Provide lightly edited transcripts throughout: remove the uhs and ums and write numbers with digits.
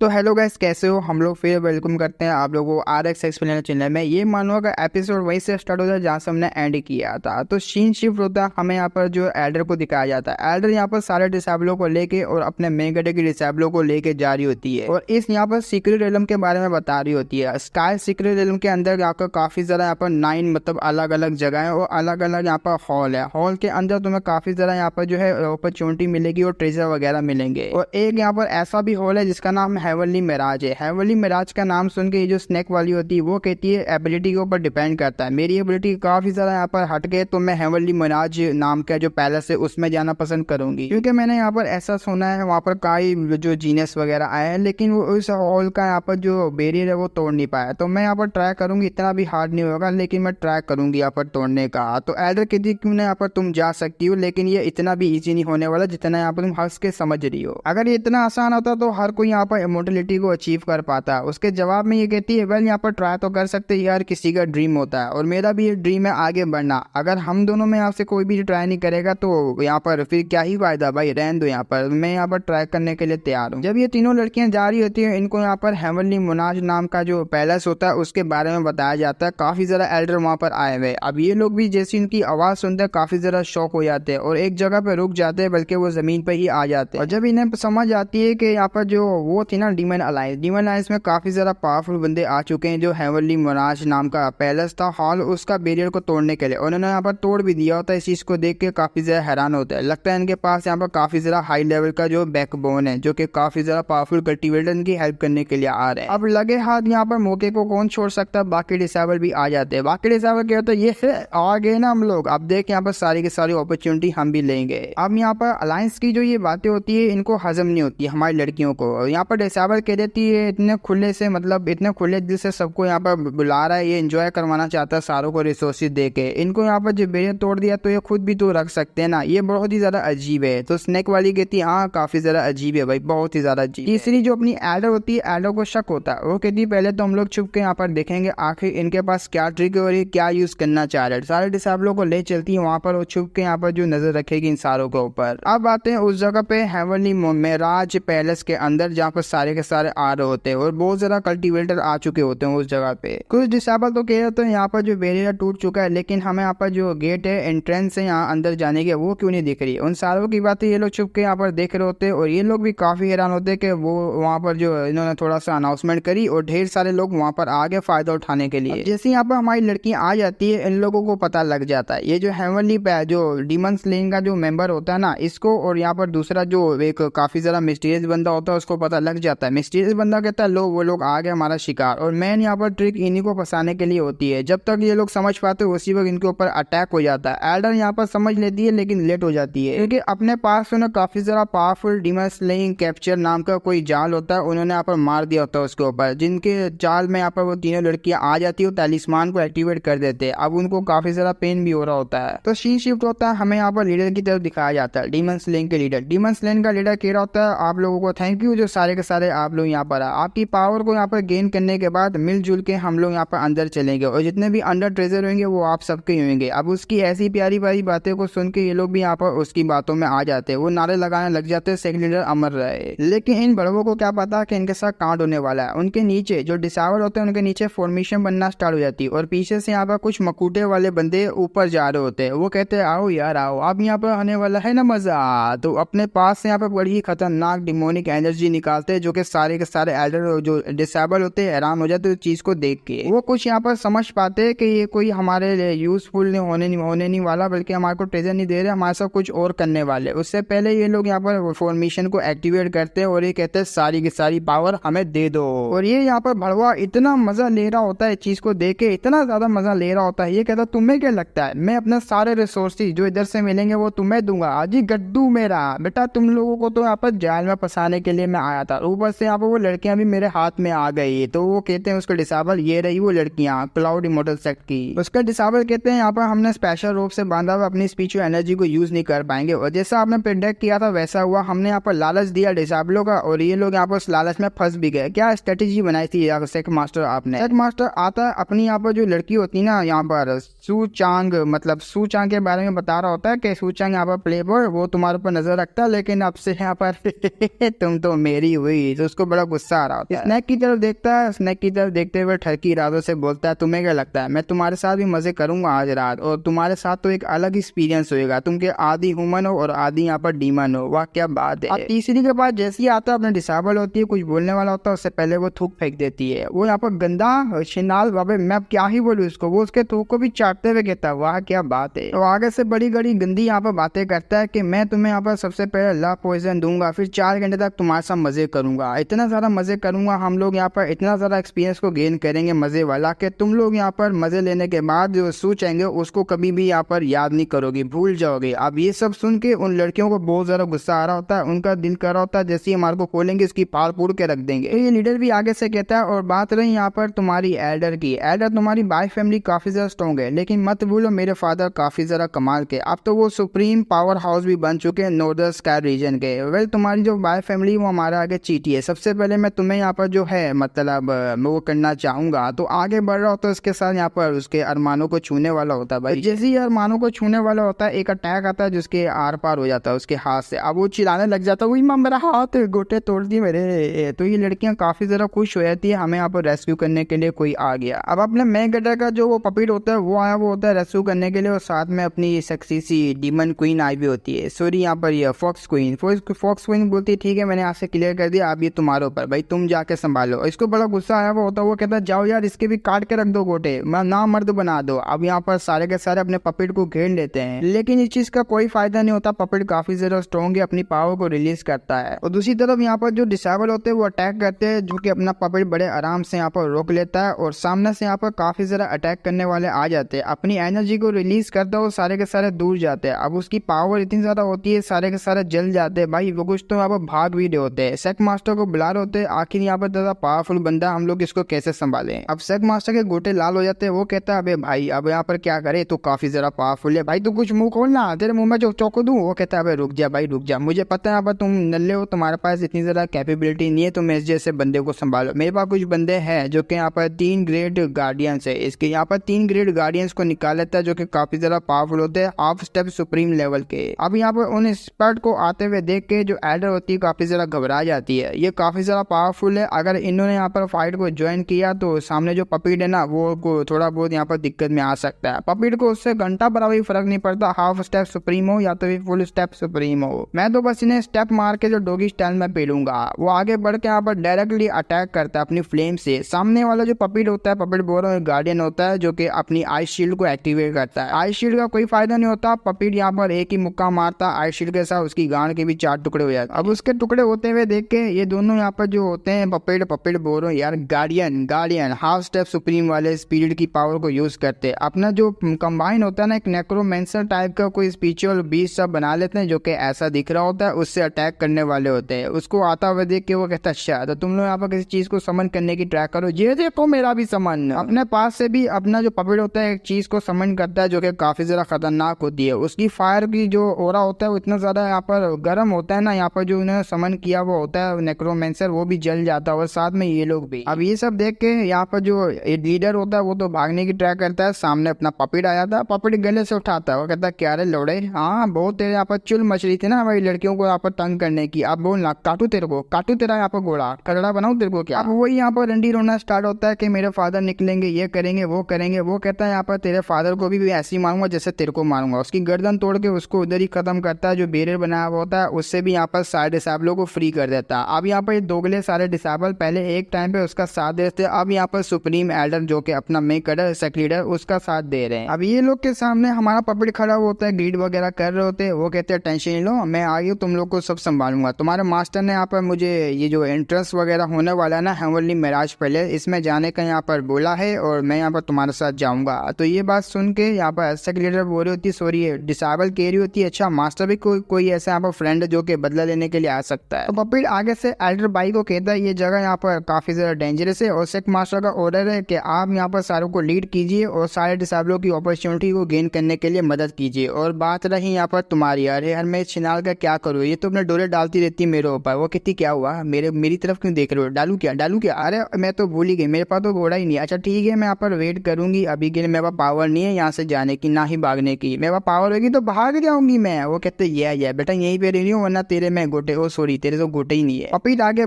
तो hello guys, कैसे हो? हम लोग फिर वेलकम करते हैं आप लोगों को RX एक्सप्लेनर चैनल में। ये मानो का एपिसोड वहीं से स्टार्ट होता है जहाँ से हमने एंड किया था। तो सीन शिफ्ट होता है, हमें यहाँ पर जो एल्डर को दिखाया जाता है। एल्डर यहाँ पर सारे डिसेबलों को लेके और अपने मेन गड्ढे के डिसेबलों को लेके जा रही होती है और इस यहाँ पर सीक्रेट रेलम के बारे में बता रही होती है। स्काई सीक्रेट रेलम के अंदर आपको काफी ज्यादा यहाँ पर 9 मतलब अलग अलग जगह है और अलग अलग यहाँ पर हॉल है। हॉल के अंदर तुम्हें काफी ज्यादा यहाँ पर जो है अपॉर्चुनिटी मिलेगी और ट्रेजर वगैरह मिलेंगे। और एक यहाँ पर ऐसा भी हॉल है जिसका नाम हेवनली मिराज है। हेवनली मिराज का नाम सुन के ये जो स्नेक वाली होती है वो कहती है एबिलिटी के ऊपर डिपेंड करता है। मेरी एबिलिटी काफी ज्यादा यहाँ पर हट गए तो मैं हेवनली मिराज नाम का जो पैलेस है उसमें जाना पसंद करूंगी, क्योंकि मैंने यहाँ पर ऐसा सुना है वहाँ पर कई जो जीनियस वगैरह आए हैं लेकिन वो उस हॉल का यहाँ पर जो बैरियर है वो तोड़ नहीं पाया। तो मैं यहाँ पर ट्राई करूंगी, इतना भी हार्ड नहीं होगा लेकिन मैं ट्राई करूंगी यहाँ पर तोड़ने का। तो एल्डर कहती क्यों ना यहाँ पर तुम जा सकती हो, लेकिन ये इतना भी इजी नहीं होने वाला जितना यहाँ पर तुम हंस के समझ रही हो। अगर ये इतना आसान होता तो हर कोई यहाँ पर इमोर्टलिटी को अचीव कर पाता। उसके जवाब में ये कहती है वेल यहाँ पर ट्राई तो कर सकते हैं यार, किसी का ड्रीम होता है और मेरा भी ये ड्रीम है आगे बढ़ना। अगर हम दोनों में यहाँ से कोई भी ट्राई नहीं करेगा तो यहाँ पर फिर क्या ही फायदा भाई, रहने दो यहाँ पर, मैं यहाँ पर ट्राई करने के लिए तैयार हूँ। जब ये तीनों लड़कियां जा रही होती है इनको यहाँ पर हेवनली मिराज नाम का जो पैलेस होता है उसके बारे में बताया जाता है। काफी ज्यादा एल्डर वहाँ पर आए हुए। अब ये लोग भी जैसी उनकी आवाज सुनते हैं काफी ज्यादा शॉक हो जाते हैं और एक जगह पे रुक जाते हैं, बल्कि वो जमीन पे ही आ जाते हैं। और जब इन्हें समझ आती है कि यहाँ पर जो वो थी ना डीमन अलायंस में काफी ज्यादा पावरफुल बंदे आ चुके हैं। जो हेवनली मिराज नाम का पैलेस था हॉल, उसका बैरियर को तोड़ने के लिए उन्होंने यहाँ पर तोड़ भी दिया होता है। इस चीज को देख के काफी ज्यादा हैरान होता है, लगता है इनके पास यहाँ पर काफी ज्यादा हाई लेवल का जो बैकबोन है, जो कि काफी ज्यादा पावरफुल कल्टीवेटर की हेल्प करने के लिए आ रहे हैं। अब लगे हाथ यहाँ पर मौके को कौन छोड़ सकता है, बाकी डिसेबल भी आ जाते हैं। बाकी डिसेबल क्या होता है, ये है आ गए ना हम लोग, अब देख यहाँ पर सारी की सारी अपॉर्चुनिटी हम भी लेंगे। अब यहाँ पर अलायंस की जो ये बातें होती है इनको हजम नहीं होती हमारी लड़कियों को। यहाँ पर डिसेबल कह देती है इतने खुले से, मतलब इतने खुले दिल से सबको यहाँ पर बुला रहा है, ये एंजॉय करवाना चाहता है सारों को रिसोर्सेज दे के। इनको यहाँ पर जब बैरियर तोड़ दिया तो ये खुद भी तो रख सकते हैं ना, ये बहुत ही ज्यादा अजीब है। तो स्नेक वाली कहती है हाँ काफी ज्यादा अजीब है भाई, बहुत ही ज्यादा अजीब। तीसरी जो अपनी एल्डर होती है, एल्डर को शक होता है, वो कहती है पहले तो हम लोग छुप के यहाँ पर देखेंगे आखिर इनके पास क्या ट्रिक है और ये क्या यूज करना चाह रहे हैं। सारे डिसेबलों को ले चलती है वहाँ पर, वो छुप के यहाँ पर जो नजर रखेगी इन सारों के ऊपर। अब आते हैं उस जगह पे हेवनली मिराज पैलेस के अंदर जहाँ पर सारे के सारे आ रहे होते हैं और बहुत ज्यादा कल्टीवेटर आ चुके होते हैं उस जगह पे। कुछ डिसेबल तो कह रहे हैं यहाँ पर जो बैरियर टूट चुका है, लेकिन हमें यहाँ पर जो गेट है एंट्रेंस है यहाँ अंदर जाने की वो क्यों नहीं दिख रही। उन सारों की बातें ये लोग छुप के यहाँ पर देख रहे होते हैं और ये लोग भी काफी हैरान होते हैं कि वो वहाँ पर जो इन्होंने थोड़ा सा अनाउंसमेंट करी और ढेर सारे लोग वहाँ पर आ गए फायदा उठाने के लिए। जैसे यहाँ पर हमारी लड़कियां आ जाती है इन लोगों को पता लग जाता है ये जो हेवनली जो डीमन स्लेइंग का जो मेंबर होता है ना इसको, और यहाँ पर दूसरा जो एक काफी ज्यादा मिस्टीरियस बंदा होता है उसको पता लग जाता है। मिस्टीरियस बंदा कहता है लो वो लोग आ गए हमारा शिकार, और मैन यहाँ पर ट्रिक इन्हीं को फंसाने के लिए होती है। जब तक ये लोग समझ पाते हैं उसी वक्त इनके ऊपर अटैक हो जाता है। एल्डर यहाँ पर समझ लेती है लेकिन लेट हो जाती है, क्योंकि अपने पास उन्हें काफी ज्यादा पावरफुल डीमन स्लेइंग कैप्चर नाम का कोई जाल होता है, उन्होंने यहाँ पर मार दिया होता है उसके ऊपर, जिनके जाल में यहाँ पर वो तीनों लड़कियां आ जाती है, टैलिस्मान को एक्टिवेट कर देते हैं। अब उनको काफी ज्यादा पेन भी हो रहा होता है। तो सीन शिफ्ट होता है, हमें यहाँ पर लीडर की तरफ दिखाया जाता है, डीमन स्लेइंग के लीडर। डीमन स्लेइंग का लीडर कह रहा होता है आप लोगों को थैंक यू जो सारे के सारे आप लोग यहाँ पर आपकी पावर को यहाँ पर गेन करने के बाद मिलजुल के हम लोग यहाँ पर अंदर चलेंगे और जितने भी अंडर ट्रेजर होंगे वो आप सबके होंगे। अब उसकी ऐसी प्यारी प्यारी बातें को सुन के ये लोग भी यहाँ पर उसकी बातों में आ जाते हैं, वो नारे लगाने लग जाते हैं सेकंड लीडर अमर रहे। लेकिन इन बड़ों को क्या पता कि इनके साथ कांड होने वाला है। उनके नीचे जो डिसेबल होते हैं उनके नीचे फॉर्मेशन बनना स्टार्ट हो जाती है और पीछे से यहाँ पर कुछ मकूटे वाले बंदे ऊपर जा रहे होते हैं। वो कहते हैं आओ यार आओ, अब यहाँ पर आने वाला है ना मजा। तो अपने पास से यहाँ पर बड़ी ही खतरनाक डिमोनिक एनर्जी निकालते हैं, जो कि सारे के सारे एल्डर जो डिसेबल होते हैं हैरान हो जाते हैं चीज को देख के। वो कुछ यहाँ पर समझ पाते हैं कि ये कोई हमारे लिए यूजफुल होने नहीं वाला, बल्कि हमारे को ट्रेजर नहीं दे रहे, हमारे साथ कुछ और करने वाले। उससे पहले ये लोग यहाँ पर फॉर्मेशन को एक्टिवेट करते हैं और ये कहते हैं सारी की सारी पावर हमें दे दो। और ये यहाँ पर भड़वा इतना मजा ले रहा होता है चीज को देख के, इतना ज्यादा मजा ले रहा होता है। ये कहता तुम्हें क्या लगता है मैं अपने सारे रिसोर्सेज जो इधर से मिलेंगे वो तुम्हें दूंगा, अजी गड्डू मेरा बेटा, तुम लोगों को तो यहाँ पर जाल में फंसाने के लिए मैं आया था, ऊपर से यहाँ पर वो लड़कियां भी मेरे हाथ में आ गई। तो वो कहते हैं उसके डिसेबल ये रही वो लड़कियां क्लाउड इमोर्टल सेक्ट की। उसके डिसेबल कहते हैं यहाँ पर हमने स्पेशल रूप से बांधा हुआ अपनी स्पिरिचुअल एनर्जी को यूज नहीं कर पाएंगे, और जैसा आपने प्रेडिक्ट किया था वैसा हुआ। हमने यहाँ पर लालच दिया डिसेबलों का और ये लोग यहाँ पर उस लालच में फंस भी गए। क्या स्ट्रेटेजी बनाई थी सेक्ट मास्टर आपने? सेक्ट मास्टर आता है अपनी यहाँ पर जो लड़की होती ना यहाँ पर सू चांग, मतलब सू चांग के बारे में बता रहा होता है कि सू चांग यहाँ पर प्ले बॉय वो तुम्हारे ऊपर नजर रखता है, लेकिन अब से यहाँ पर तुम तो मेरी हुई, थी, तो उसको बड़ा गुस्सा आ रहा होता है। स्नैक की तरफ देखता है, स्नैक की तरफ देखते हुए ठरकी इरादों से बोलता है, तुम्हें क्या लगता है मैं तुम्हारे साथ भी मजे करूंगा आज रात, और तुम्हारे साथ तो एक अलग एक्सपीरियंस होएगा, तुम के आधी ह्यूमन हो और आधी यहाँ पर डीमन हो, वाह क्या बात है। तीसरी के बाद जैसे ही आता है अपने डिसेबल होती है, कुछ बोलने वाला होता है, उससे पहले वो थूक फेंक देती है। वो यहाँ पर गंदा शिनाल बाबे, मैं अब क्या ही बोलूँ उसको, वो उसके थूक को भी चाटते हुए कहता है, वाह क्या बात है। तो आगे से बड़ी बड़ी गंदी यहाँ पर बातें करता है कि मैं तुम्हें यहाँ पर सबसे पहले लव पॉइजन दूंगा, फिर 4 घंटे तक तुम्हारे साथ मजे करूंगा, इतना ज्यादा मजे करूंगा, हम लोग यहाँ पर इतना ज्यादा एक्सपीरियंस को गेन करेंगे मजे वाला कि तुम लोग यहाँ पर मजे लेने के बाद जो सोचेंगे उसको कभी भी यहाँ पर याद नहीं करोगे, भूल जाओगे। अब ये सब सुन के उन लड़कियों को बहुत ज्यादा गुस्सा आ रहा होता है, उनका दिल कर रहा होता है जैसे ही हमारे को खोलेंगे इसकी पाल पूड़ के रख देंगे। तो ये लीडर भी आगे से कहता है, और बात रही यहाँ पर तुम्हारी एल्डर की, एल्डर तुम्हारी बाय फैमिली काफी ज्यादा स्ट्रॉन्ग है, लेकिन मत भूलो मेरे फादर काफी ज्यादा कमाल के, अब तो वो सुप्रीम पावर हाउस भी बन चुके हैं नॉर्दर्न स्काई रीजन के। वेल तुम्हारी जो बाय फैमिली वो हमारे आगे चीटी है, सबसे पहले मैं तुम्हें यहाँ पर जो है मतलब वो करना चाहूंगा। तो आगे बढ़ रहा होता है, उसके साथ यहाँ पर उसके अरमानों को छूने वाला होता है भाई। जैसे ही अरमानों को छूने वाला होता है, एक अटैक आता है जिसके आर पार हो जाता है उसके हाथ से। अब वो चिल्लाने लग जाता है, वही मां मेरा हाथ गोटे तोड़ दिए मेरे। तो ये लड़कियां काफी ज्यादा खुश हो जाती है, हमें यहाँ पर रेस्क्यू करने के लिए कोई आ गया। अब अपने मेन गटर का जो वो पपीट होता है वो आया, वो होता है रेस्क्यू करने के लिए, और साथ में अपनी सेक्सी सी डीमन क्वीन आई भी होती है, सॉरी यहाँ पर ये फॉक्स क्वीन बोलती है, ठीक है मैंने यहाँ से क्लियर कर दिया, अब ये तुम्हारे ऊपर भाई, तुम जाके संभालो। इसको बड़ा गुस्सा आया वो होता है, वो कहता है जाओ यार इसके भी काट के रख दो गोटे, मैं ना मर्द बना दो। अब यहाँ पर सारे के सारे अपने पपेट को घेर लेते हैं, लेकिन इस चीज का कोई फायदा नहीं होता, पपेट काफी ज्यादा स्ट्रॉन्ग है, अपनी पावर को रिलीज करता है। और दूसरी तरफ यहाँ पर जो डिसेबल होते हैं वो अटैक करते हैं, जो कि अपना पपेट बड़े आराम से यहाँ पर रोक लेता है, और सामने से यहाँ पर काफी ज्यादा अटैक करने वाले आ जाते हैं, अपनी एनर्जी को रिलीज करता है और सारे के सारे दूर जाते हैं। अब उसकी पावर इतनी ज्यादा होती है, सारे के सारे जल जाते हैं भाई। वो कुछ तो यहाँ पर भाग भी रहे होते हैं, सेक मास्टर को बुला रहे होते हैं, आखिर यहाँ पर ज्यादा पावरफुल बंदा, हम लोग इसको कैसे संभालें। अब सेक मास्टर के गोटे लाल हो जाते हैं, वो कहता है अबे भाई अब यहाँ पर क्या करे, तो काफी ज्यादा पावरफुल है भाई, तू कुछ मुंह खोलना, तेरे मुंह में जो चौको दूं। वो कहता है अबे रुक जा भाई रुक जा, मुझे पता है यहाँ पर तुम नल्ले हो, तुम्हारे पास इतनी ज्यादा कैपेबिलिटी नहीं है, तुम इस जैसे बंदे को संभालो। मेरे पास कुछ बंदे हैं जो कि यहाँ पर 3 ग्रेट गार्डियंस है, इसके यहाँ पर 3 ग्रेट गार्डियंस को निकाल लेता है, जो कि काफी ज्यादा पावरफुल होते हैं, हाफ स्टेप सुप्रीम लेवल के। अब यहाँ पर उन एक्सपर्ट को आते हुए देख के जो एल्डर होती है काफी ज्यादा घबरा जाती है, ये काफी ज्यादा पावरफुल है, अगर इन्होंने यहाँ पर फाइट को ज्वाइन किया तो सामने जो पपीट है ना वो को थोड़ा बहुत यहाँ पर दिक्कत में आ सकता है। पपीट को उससे घंटा बराबर फर्क नहीं पड़ता, हाफ स्टेप सुप्रीम हो या तो फुल स्टेप सुप्रीम हो, मैं तो बस इन्हें स्टेप मार के जो डॉगी स्टाइल में पेलूंगा। वो आगे बढ़ के यहाँ पर डायरेक्टली अटैक करता है अपनी फ्लेम से। सामने वाला जो पपीट होता है, पपीट बोल रहा है गार्डियन होता है, जो कि अपनी आइस शील्ड को एक्टिवेट करता है। आइस शील्ड का कोई फायदा नहीं होता, पपीट यहाँ पर एक ही मुक्का मारता आइस शील्ड के साथ, उसकी गांड के भी 4 टुकड़े हो जाते। अब उसके टुकड़े होते हुए देख के ये दोनों यहाँ पर जो होते हैं पपीट बोल रहे यार गार्डियन हाफ स्टेप सुप्रीम वाले स्पिरिट की पावर को यूज करते, अपना जो कंबाइन होता है ना एक नेक्रोमेंसर टाइप का कोई स्पिरिचुअल बीस्ट सब बना लेते हैं, जो कि ऐसा दिख रहा होता है, उससे अटैक करने वाले होते हैं। उसको आता हुआ देख के वो कहता है अच्छा तो तुम लोग यहाँ पर किसी चीज को समन करने की ट्राई करो, ये देखो मेरा भी समन। अपने पास से भी अपना जो पपीट होता है एक चीज को समन करता है, जो कि काफी ज्यादा खतरनाक होती है। उसकी फायर की जो ओरा होता है वो इतना ज्यादा यहाँ पर गर्म होता है ना, यहाँ पर जो उन्होंने समन किया वो होता है नेक्रोमेंसर, वो भी जल जाता है, और साथ में ये लोग भी। अब ये सब देख के यहाँ पर जो लीडर होता है वो तो भागने की ट्राई करता है, सामने अपना पपीट आ जाता है, पपीट गले से उठाता है, वो कहता है क्या रे लौड़े, हाँ बहुत तेरे यहाँ पर चुल मच रही थी ना हमारी लड़कियों को यहाँ पर तंग करने की, अब बोलना काटू तेरे को, काटू तेरा यहाँ पर घोड़ा कचड़ा बनाऊ तेरे को क्या। अब वही यहाँ पर रंडी रोना स्टार्ट होता है कि मेरे फादर निकलेंगे, ये करेंगे वो करेंगे। वो कहता है यहाँ पर तेरे फादर को भी ऐसे ही मारूंगा जैसे तेरे को मारूंगा, उसकी गर्दन तोड़ के उसको उधर ही खत्म करता है, जो बैरियर बनाया हुआ होता है उससे भी यहाँ पर सारे डिसेबलों को फ्री कर देता है। अब यहाँ पर दोगले सारे डिसेबल पहले एक टाइम पे उसका साथ देते, अब यहाँ पर सुप्रीम एल्डर जो कि अपना मेन लीडर सेक लीडर उसका साथ दे रहे हैं। अब ये लोग के सामने हमारा पपीट खड़ा होता है, ग्रीड वगैरह कर रहे होते हैं, वो कहते हैं टेंशन नहीं लो, मैं आ गई, तुम लोग को सब संभालूंगा। तुम्हारे मास्टर ने यहाँ पर मुझे ये जो एंट्रेंस वगैरह होने वाला है ना हेवनली मिराज पैलेस, इसमें जाने का यहाँ पर बोला है और मैं यहाँ पर तुम्हारे साथ जाऊंगा। तो ये बात सुन के यहाँ पर सेक लीडर बोल रही होती है, सॉरी डिसेबल कह रही होती है, अच्छा मास्टर भी कोई ऐसा यहाँ पर फ्रेंड जो कि बदला लेने के लिए आ सकता है। तो पपीट आगे से एल्डर भाई को कहता है ये जगह यहाँ पर काफी ज्यादा डेंजरस है और सेक मास्टर का ऑर्डर है कि आप यहाँ पर सारों को लीड कीजिए और सारे डिसेबलों की अपॉर्चुनिटी को गेन करने के लिए मदद कीजिए। और बात रही यहाँ पर तुम्हारी, अरे यार मैं छिनाल का क्या करूँ, ये तो अपने डोले डालती रहती है मेरे ऊपर। वो कहती क्या हुआ, मेरी तरफ क्यों देख रहे हो, डालू क्या, अरे मैं तो भूल ही गई, मेरे पास तो घोड़ा ही नहीं। अच्छा ठीक है मैं यहाँ पर वेट करूंगी, अभी के लिए मेरे पास पावर नहीं है यहाँ से जाने की ना ही भागने की, मेरे पास पावर होगी तो भाग जाऊंगी मैं। वो कहते ये बेटा यहीं पे रही हूँ वरना तेरे में गोटे, ओ सॉरी तेरे तो गोटे ही नहीं है। पपीट आगे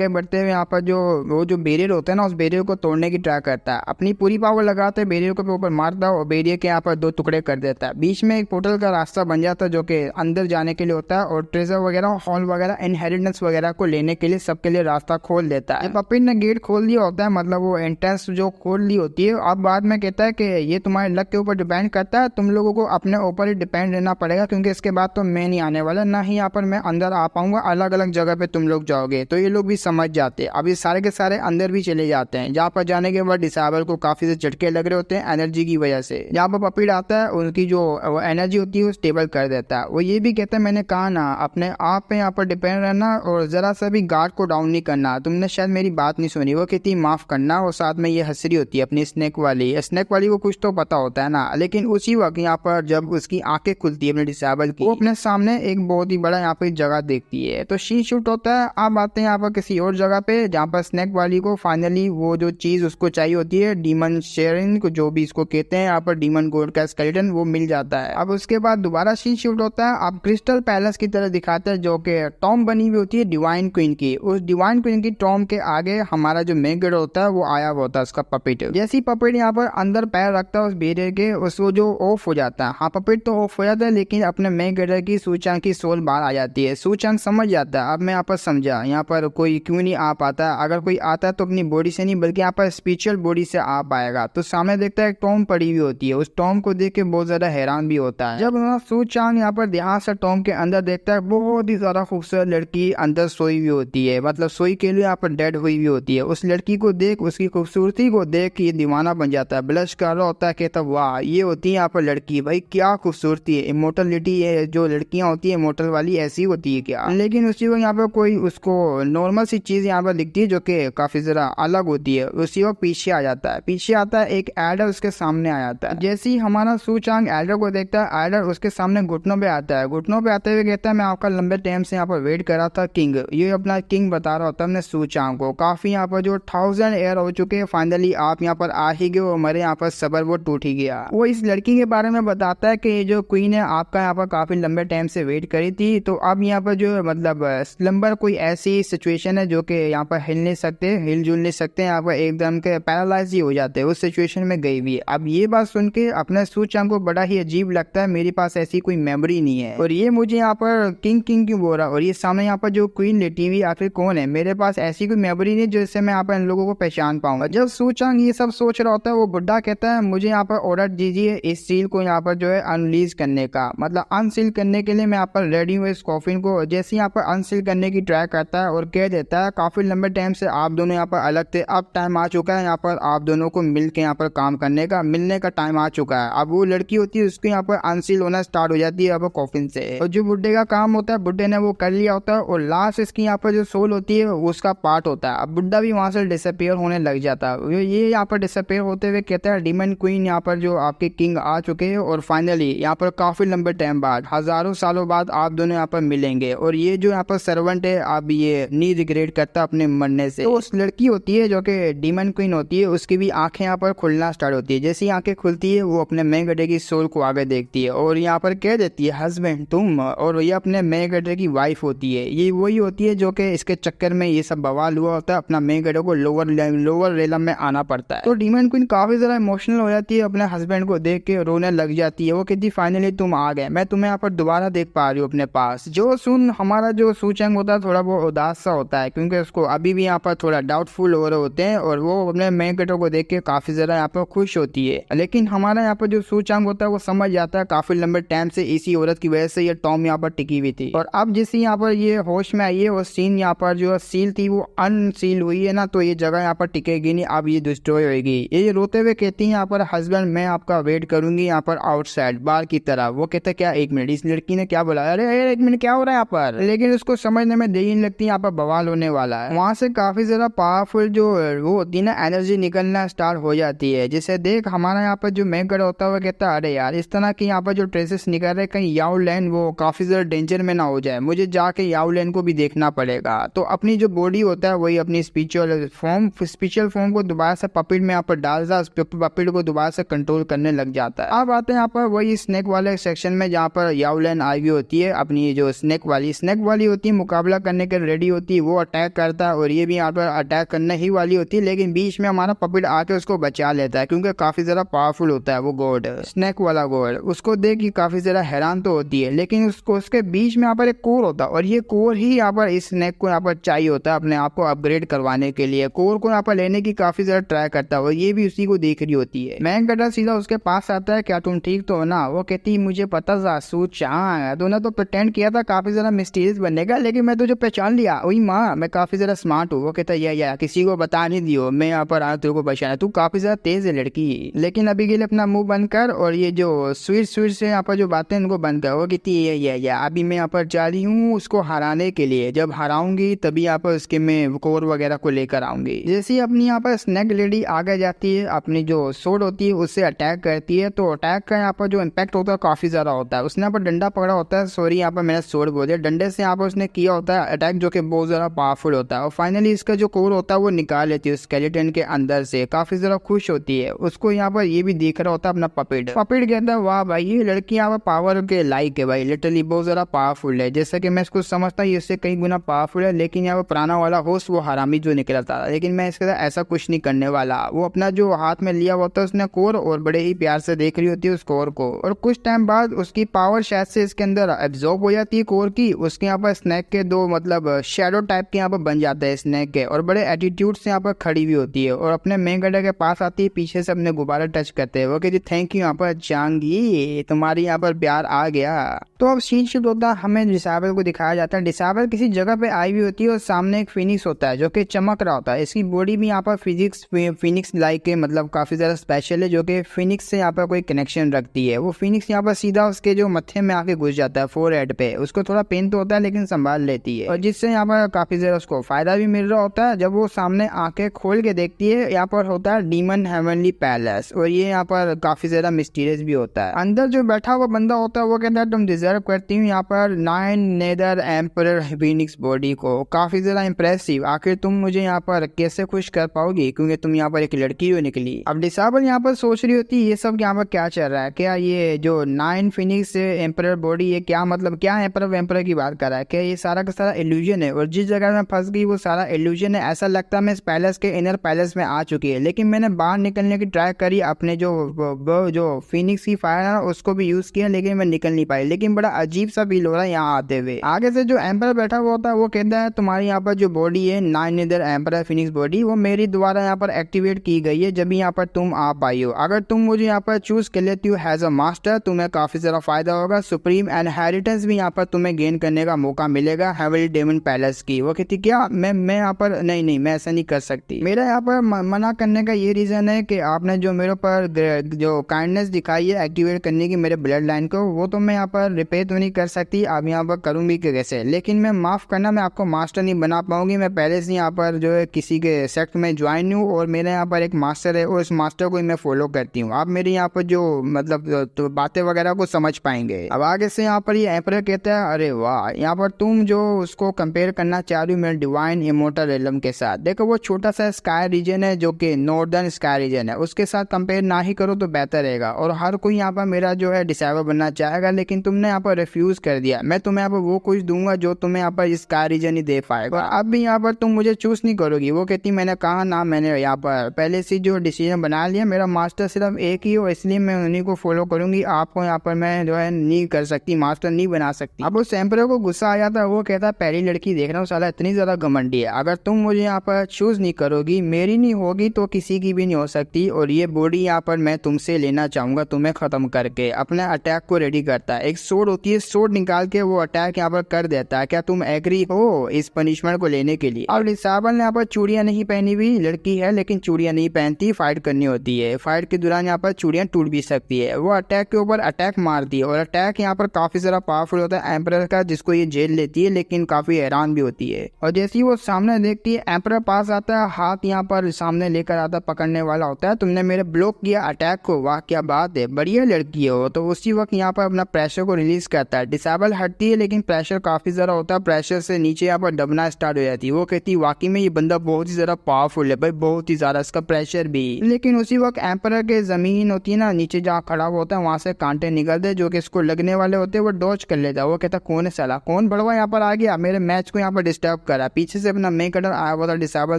बढ़ते हुए यहाँ पर जो वो जो बैरियर होता है ना, उस बैरियर को तोड़ने की ट्राई करता है। अपनी पूरी पावर लगाते है, बैरियर को ऊपर मारता है और बैरियर के यहाँ पर 2 टुकड़े कर देता है। बीच में एक पोर्टल का रास्ता बन जाता है जो कि अंदर जाने के लिए होता है और ट्रेजर वगैरह, हॉल वगैरह, इनहेरिटेंस वगैरह को लेने के लिए सबके लिए रास्ता खोल देता है। पपीट ने गेट खोल दिया होता है, मतलब वो एंट्रेंस जो खोल ली होती है। अब बाद में कहता है कि ये तुम्हारे लक के ऊपर डिपेंड करता है, तुम लोगों को अपने ऊपर ही डिपेंड रहना पड़ेगा, क्योंकि इसके बाद तो मैं नहीं आने वाला, ना ही यहाँ पर मैं अंदर आ पाऊंगा, अलग अलग जगह पे तुम लोग जाओगे। तो ये लोग भी समझ जाते हैं। अब ये सारे के सारे अंदर भी चले जाते हैं, जहाँ पर जाने के बाद डिसेबल को काफी से झटके लग रहे होते हैं एनर्जी की वजह से। यहाँ पर पपीट आता है, उनकी जो एनर्जी होती है वो स्टेबल कर देता है। वो ये भी कहता है, मैंने कहा ना अपने आप पे यहाँ पर डिपेंड रहना और जरा सा भी गार्ड को डाउन नहीं करना, तुमने शायद मेरी बात नहीं सुनी। वो कहती माफ करना, और साथ में ये हंस रही होती है अपनी स्नेक वाली को कुछ तो पता होता है ना। लेकिन उसी वक्त यहाँ पर जब उसकी आंखें खुलती है अपने डिसेबल की, वो अपने सामने एक बहुत ही बड़ा यहाँ पर जगह देखती है। तो शीन शूट होता है। अब आते हैं यहाँ पर किसी और जगह पे, जहाँ पर स्नेक वाली को फाइनली वो जो चीज उसको चाहिए होती है, डीमन शेरिन को जो भी इसको कहते हैं यहाँ पर, डीमन गोड का स्केलेटन, वो मिल जाता है। अब उसके बाद दोबारा शीन शूट होता है। अब क्रिस्टल पैलेस की तरह दिखाता है, जो कि टॉम बनी हुई होती है डिवाइन क्वीन की। उस डिवाइन क्वीन की टॉम के आगे हमारा जो मेन गेट होता है वो आया हुआ होता है उसका पपेट। जैसे ही पपेट यहाँ पर अंदर पैर रखता है उस बैरियर के, उस वो जो ऑफ हो जाता है। हाँ, पपेट तो ऑफ हो जाता है, लेकिन अपने मेन गेटर की सूचांग की सोल बाहर आ जाती है। सूचांग समझ जाता है। अब मैं यहाँ पर समझा, यहाँ पर कोई क्यों नहीं आ पाता। अगर कोई आता है तो अपनी बॉडी से नहीं, बल्कि यहाँ पर स्पिरिचुअल बॉडी से आ पाएगा। तो सामने देखता है एक टॉम पड़ी हुई होती है। उस टॉम को देख के बहुत ज्यादा हैरान भी होता है। जब सूचांग यहाँ पर ध्यान से टॉम के अंदर देखता है, बहुत ही ज्यादा खूबसूरत लड़की अंदर सोई हुई होती है, मतलब सोई के लिए यहाँ पर डेड हुई हुई होती है। उस लड़की को देख, उसकी खूबसूरती को देख ये दीवाना बन जाता है, ब्लश कर रहा होता है, कहता वाह ये होती है यहाँ पर लड़की, भाई क्या खूबसूरती है, इमोर्टलिटी है, जो लड़कियां होती है इमोर्टल वाली ऐसी होती है क्या। लेकिन उसी वक्त यहाँ पर कोई उसको नॉर्मल सी चीज यहाँ पर दिखती है जो कि काफी जरा अलग होती है। उसी वक्त पीछे आ जाता है, पीछे आता है एक एडर उसके सामने आ जाता है। जैसे ही हमारा सूचांग एडर को देखता है, एडर उसके सामने घुटनों पे आता है। घुटनों पे आते हुए कहता है, मैं आपका लंबे टाइम से यहाँ पर वेट कर रहा था किंग। ये अपना किंग बता रहा होता है अपने सूचांग को। काफी यहाँ पर जो 1000 ईयर हो चुके हैं, फाइनली आप यहाँ पर आ ही गए, हमारे यहाँ पर सबर वो टूट ही गया। वो इस लड़की के बारे में बताता है कि ये जो क्वीन है आपका यहाँ पर काफी लंबे टाइम से वेट करी थी। तो अब यहाँ पर जो मतलब स्लम्बर कोई ऐसी सिचुएशन है जो कि यहाँ पर हिल नहीं सकते, हिलजुल नहीं सकते, यहाँ पर एकदम के पैरालाइज ही हो जाते हैं, उस सिचुएशन में गई हुई है। अब ये बात सुन के अपने सूचांग को बड़ा ही अजीब लगता है, मेरे पास ऐसी कोई मेमोरी नहीं है और ये मुझे यहाँ पर किंग किंग क्यों बोल रहा, और ये सामने यहाँ पर जो क्वीन लेटी हुई आखिर कौन है, मेरे पास ऐसी कोई मेमोरी नहीं जिससे मैं यहाँ पर इन लोगों को पहचान पाऊंगा। जब सूचांग ये सब सोच रहा होता है, वो बुढ़ा कहता है मुझे यहाँ पर ऑर्डर दीजिए इस सील को यहाँ पर जो है अनलीज करने का, मतलब अनसील करने के लिए मैं यहाँ पर रेडी हूँ इस कॉफिन को। जैसे यहाँ पर अनसील करने की ट्राई करता है और कह देता है काफी लंबे टाइम से आप दोनों यहाँ पर अलग थे, अब टाइम आ चुका है यहाँ पर आप दोनों को मिलकर यहाँ पर काम करने का, मिलने का टाइम आ चुका है। अब वो लड़की होती है उसको यहाँ पर अनसील होना स्टार्ट हो जाती है अब कॉफिन से, और जो बुढ़े का काम होता है बुढ़े ने वो कर लिया होता है, और लास्ट इसकी यहाँ पर जो सोल होती है उसका पार्ट होता है। अब बुढ़ा भी वहां से डिसअपियर होने लग जाता है। ये यहाँ पर डिसअपियर होते हुए कहता है डीमन क्वीन यहाँ पर जो आपके किंग आ चुके हैं, और फाइनली यहाँ पर काफी लंबे टाइम बाद, हजारों सालों बाद आप दोनों यहाँ पर मिलेंगे, और ये जो यहाँ पर सर्वेंट है अब ये नहीं रिग्रेट करता अपने मरने से। तो उस लड़की होती है जो कि डीमन क्वीन होती है, उसकी भी आंखें यहाँ पर खुलना स्टार्ट होती है। जैसी आंखें खुलती है वो अपने मेन गड्ढे की सोल को आगे देखती है और यहाँ पर कह देती है हस्बैंड तुम, और ये अपने मेन गड्ढे की वाइफ होती है। ये वही होती है जो कि इसके चक्कर में ये सब बवाल हुआ होता है, अपना मेन गड्ढे को लोअर रेलम में आना पड़ता है। तो डीमन क्वीन काफी ज्यादा इमोशनल हो जाती है, अपने हस्बैंड को देख के रोने लग जाती है। वो कहती फाइनली तुम आ गए, मैं तुम्हें यहाँ पर दोबारा देख पा रही हूँ अपने पास। जो सुन हमारा जो सूचंग होता है थोड़ा वो उदास सा होता है, क्योंकि उसको अभी भी यहाँ पर थोड़ा डाउटफुल हो रहे होते हैं, और वो अपने मेन कैरेक्टर को देख के काफी ज्यादा यहाँ पर खुश होती है। लेकिन हमारा यहाँ पर जो सूचंग होता है वो समझ जाता है काफी लंबे टाइम से इसी औरत की वजह से ये टॉम यहाँ पर टिकी हुई थी, और अब जिस यहाँ पर ये होश में आई है वो सीन यहाँ पर जो सील थी वो अनसील हुई है ना, तो ये जगह यहाँ पर टिकेगी नहीं, अब ये डिस्ट्रॉय होगी। ये रोते हुए कहती है यहाँ पर हस्बैंड मैं आपका वेट करूंगी यहाँ पर आउटसाइड बाहर की तरह। वो कहते क्या एक मिनट, इस लड़की ने क्या बोला, अरे एक मिनट क्या हो रहा है यहाँ पर, लेकिन उसको समझने में देरी नहीं लगती, यहाँ पर बवाल होने वाला है। वहां से काफी ज्यादा पावरफुल जो वो होती है ना एनर्जी निकलना स्टार्ट हो जाती है, जिसे देख हमारा यहाँ पर जो मेकर होता है वो कहता है अरे यार इस तरह की यहाँ पर जो ट्रेसेस निकल रहे कहीं याओ लैन वो काफी ज्यादा डेंजर में ना हो जाए, मुझे जाके याओ लैन को भी देखना पड़ेगा। तो अपनी जो बॉडी होता है वही अपनी स्पिरिचुअल फॉर्म को दोबारा से पपेट में यहाँ पर डालता है, पपेट को दोबारा से कंट्रोल करने लग जाता है। अब आते हैं यहाँ पर वही स्नेक वाले सेक्शन में जहाँ पर याओ लैन आई हुई होती है, अपनी जो स्नेक वाली होती है मुकाबला करने करने के रेडी होती है, वो अटैक करता है और ये भी यहाँ पर अटैक करने ही वाली होती है, लेकिन बीच में हमारा पपिट आके उसको बचा लेता है क्योंकि काफी ज्यादा पावरफुल होता है वो गॉड, स्नेक वाला गॉड। उसको देख के काफी ज्यादा हैरान तो होती है, लेकिन उसको उसके बीच में यहाँ पर एक कोर होता है और ये कोर ही यहाँ पर इस स्नेक को यहाँ पर चाहिए होता है अपने आप को अपग्रेड करवाने के लिए। कोर को यहाँ पर लेने की काफी ज्यादा ट्राई करता है और ये भी उसी को देख रही होती है। मैन कटर सीधा उसके पास आता है, क्या तुम ठीक तो हो ना? वो कहती मुझे पता जासूस चाह, तूने तो प्रिटेंड किया था काफी ज्यादा मिस्टीरियस बनने का, लेकिन मैं तुझे पहचान लिया। वही माँ, मैं काफी ज्यादा स्मार्ट हूँ। वो कहता या किसी को बता नहीं दियो, मैं यहाँ पर आया तेरे को पहचाना, तू काफी ज्यादा तेज है लड़की। लेकिन अभी के लिए अपना मुंह बंद कर और ये जो स्वीट से यहाँ पर जो बातें उनको बंद कर। वो कहती है या अभी मैं यहाँ पर जा रही हूँ उसको हराने के लिए, जब हराऊंगी तभी यहाँ पर उसके मैं कोर वगैरह को लेकर आऊंगी। जैसे अपनी यहाँ पर स्नेक लेडी आगे जाती है, अपनी जो सोड होती है उससे अटैक करती है, तो अटैक का यहाँ पर जो इम्पैक्ट होता है काफी ज्यादा होता है। उसने यहाँ पर डंडा पकड़ा होता है, सॉरी यहाँ पर मैंने सोड बोल दिया, डंडे से यहाँ पर उसने किया होता है अटैक जो कि बहुत ज्यादा पावरफुल होता है। और फाइनली इसका जो कोर होता है वो निकाल लेती है स्केलेटन के अंदर से, काफी ज्यादा खुश होती है। उसको यहाँ पर ये भी देख रहा होता है अपना पपिट कहता है वाह भाई ये लड़की यहाँ पर पावर के लाइक है भाई, लिटरली बहुत ज्यादा पावरफुल है। जैसा कि मैं इसको समझता हूँ इससे कई गुना पावरफुल है, लेकिन यहाँ पर पुराना वाला होस्ट वो हरामी जो निकला था, लेकिन मैं इसके साथ ऐसा कुछ नहीं करने वाला। वो अपना जो हाथ में लिया होता है उसने कोर और बड़े ही प्यार से देख रही होती है उस कोर को, और कुछ टाइम बाद उसकी पावर शायद से इसके अंदर एब्जॉर्ब हो जाती है कोर की। उसके यहाँ पर स्नेक के दो मतलब शैडो टाइप के यहाँ पर बन जाता है स्नेक के, और बड़े एटीट्यूड से यहाँ पर खड़ी हुई होती है और अपने मेन गड्ढे के पास आती है, पीछे से अपने गुब्बारा टच करते हैं। वो कहती थैंक यू यहाँ पर चांगी, तुम्हारी यहाँ पर प्यार आ गया। तो अब सीन शिफ्ट होता है, हमें डिसाबल को दिखाया जाता है। डिसाबल किसी जगह पे आई हुई होती है और सामने एक फिनिक्स होता है जो कि चमक रहा होता है। इसकी बॉडी भी यहाँ पर फिनिक्स लाइक के मतलब काफी ज्यादा स्पेशल है, जो कि फिनिक्स से यहाँ पर कोई कनेक्शन रखती है। वो फिनिक्स यहाँ पर सीधा उसके जो मत्थे में आके घुस जाता है फोरहेड पे। उसको थोड़ा पेन तो होता है लेकिन संभाल लेती है, और जिससे यहाँ पर काफी ज्यादा उसको फायदा भी मिल रहा होता है। जब वो सामने आके खोल के देखती है, यहाँ पर होता है डीमन हेवनली पैलेस, और ये यहाँ पर काफी ज्यादा मिस्टीरियस भी होता है। अंदर जो बैठा हुआ बंदा होता है वो कहता है तुम डिजर्व करती हूँ यहाँ पर 9 नेदर एम्परर फिनिक्स बॉडी को, काफी ज्यादा इंप्रेसिव। आखिर तुम मुझे यहाँ पर कैसे खुश कर पाओगी, क्योंकि तुम यहाँ पर एक लड़की हो निकली। अब डिसाबल यहाँ पर सोच रही होती है ये सब यहाँ पर क्या चल रहा है, क्या ये जो 9 फिनिक्स एम्परर बॉडी है क्या मतलब क्या एम्परर की बात कर रहा है, क्या ये सारा का सारा इल्यूजन है, और जिस जगह में फंस गई वो सारा इल्यूजन है। ऐसा लगता है मैं इस पैलेस के इनर पैलेस में आ चुकी है, लेकिन मैंने बाहर निकलने की ट्राई करी, अपने जो फिनिक्स की फायर है उसको भी यूज किया, लेकिन मैं निकल नहीं पाई। लेकिन बड़ा अजीब सा फील हो रहा है यहाँ आते हुए। आगे से जो एम्पर बैठा हुआ होता है वो कहता है तुम्हारी यहाँ पर जो बॉडी है 9 नेदर एम्पर फिनिक्स बॉडी, वो मेरी द्वारा यहाँ पर एक्टिवेट की गई है जब यहाँ पर तुम आ पाई हो। अगर तुम मुझे यहाँ पर चूज कर लेती हो एज अ मास्टर, तुम्हें काफी ज्यादा फायदा होगा। सुप्रीम इनहेरिटेंस भी यहाँ पर तुम्हें गेन करने का मौका मिलेगा हेवनली डेमन पैलेस की। वो कहती क्या मैं यहाँ पर नहीं मैं ऐसा नहीं कर सकती। मेरा यहाँ पर मना करने का ये रीजन है कि आपने जो मेरे पर जो काइंडनेस दिखाई है एक्टिवेट करने की मेरे ब्लड लाइन को, वो तो मैं यहाँ पर रिपेयर तो नहीं कर सकती, अब यहाँ पर करूंगी कैसे। लेकिन मैं माफ करना, मैं आपको मास्टर नहीं बना पाऊंगी। मैं पहले से यहाँ पर जो है किसी के सेक्ट में ज्वाइन हूँ और मेरे यहाँ पर एक मास्टर है और इस मास्टर को ही मैं फॉलो करती हूँ। आप मेरे यहाँ पर जो मतलब तो बातें वगैरह को समझ पाएंगे। अब आगे से यहाँ पर ये एम्परर कहता है अरे वाह, यहाँ पर तुम जो उसको कंपेयर करना चाह रही हो मेरे डिवाइन इमोर्टल रिलम के साथ, देखो वो छोटा सा स्काई रीजन है जो कि नॉर्दर्न स्काई रीजन है, उसके साथ कंपेयर ना ही करो तो बेहतर रहेगा। और हर कोई यहाँ पर मेरा जो है डिसाइवर बनना चाहेगा, लेकिन तुमने यहाँ पर रिफ्यूज कर दिया। मैं तुम्हें यहाँ पर वो कुछ दूंगा जो तुम्हें यहाँ पर स्काई रीजन ही दे पाएगा। और अब भी यहाँ पर तुम मुझे चूज नहीं करोगी। वो कहती मैंने कहा ना, मैंने यहाँ पर पहले से जो डिसीजन बना लिया, मेरा मास्टर सिर्फ एक ही हो इसलिए मैं उन्हीं को फॉलो करूंगी। आपको यहाँ पर मैं जो है नहीं कर सकती, मास्टर नहीं बना सकती। अब उस एम्परर को गुस्सा आ जाता है, वो कहता है पहली लड़की देख रहा हूँ साला इतनी ज्यादा घमंडी है, अगर तुम मुझे यहाँ पर चूज नहीं करोगी, मेरी नहीं होगी तो किसी की भी नहीं हो सकती। और ये बॉडी यहाँ पर मैं तुमसे लेना चाहूंगा तुम्हें खत्म करके। अपने अटैक को रेडी करता है, एक सोड होती है, सोड निकाल के वो अटैक यहाँ पर कर देता है। क्या तुम एग्री हो इस पनिशमेंट को लेने के लिए? और डिसाबल ने यहाँ पर चूड़ियां नहीं पहनी हुई, लड़की है लेकिन चूड़ियां नहीं पहनती, फाइट करनी होती है। फाइट के दौरान यहाँ पर चूड़ियां टूट भी सकती है। वो अटैक के ऊपर अटैक मारती है और अटैक यहाँ पर काफी ज्यादा पावरफुल होता है एम्परर का, जिसको ये जेल लेती है, लेकिन काफी हैरान भी होती है। और जैसे ही वो सामने देखती है एम्परर पास आता है, हाथ यहाँ पर सामने लेकर आता पकड़ने वाला होता है, तुमने मेरे ब्लॉक किया अटैक को, वाह क्या बात है, बढ़िया लड़की हो। तो उसी वक्त यहाँ पर अपना प्रेशर को रिलीज करता है। डिसेबल हटती है लेकिन प्रेशर काफी ज्यादा होता है, प्रेशर से नीचे यहाँ पर दबना स्टार्ट हो जाती है। वो कहती है वाकई में ये बंदा बहुत ही ज्यादा पावरफुल है भाई, बहुत ही ज्यादा, इसका प्रेशर भी। लेकिन उसी वक्त एम्परर के जमीन होती है ना, नीचे जहाँ खड़ा हुआ होता है वहां से कांटे निकलते जो कि इसको लगने वाले होते हैं, वो डॉज कर लेता है। वो कहता कौन है साला, कौन बड़वा यहाँ पर आ गया, मेरे मैच को यहाँ पर डिस्टर्ब करा, पीछे से अपना मेन कैरेक्टर आया हुआ था डिसेबल,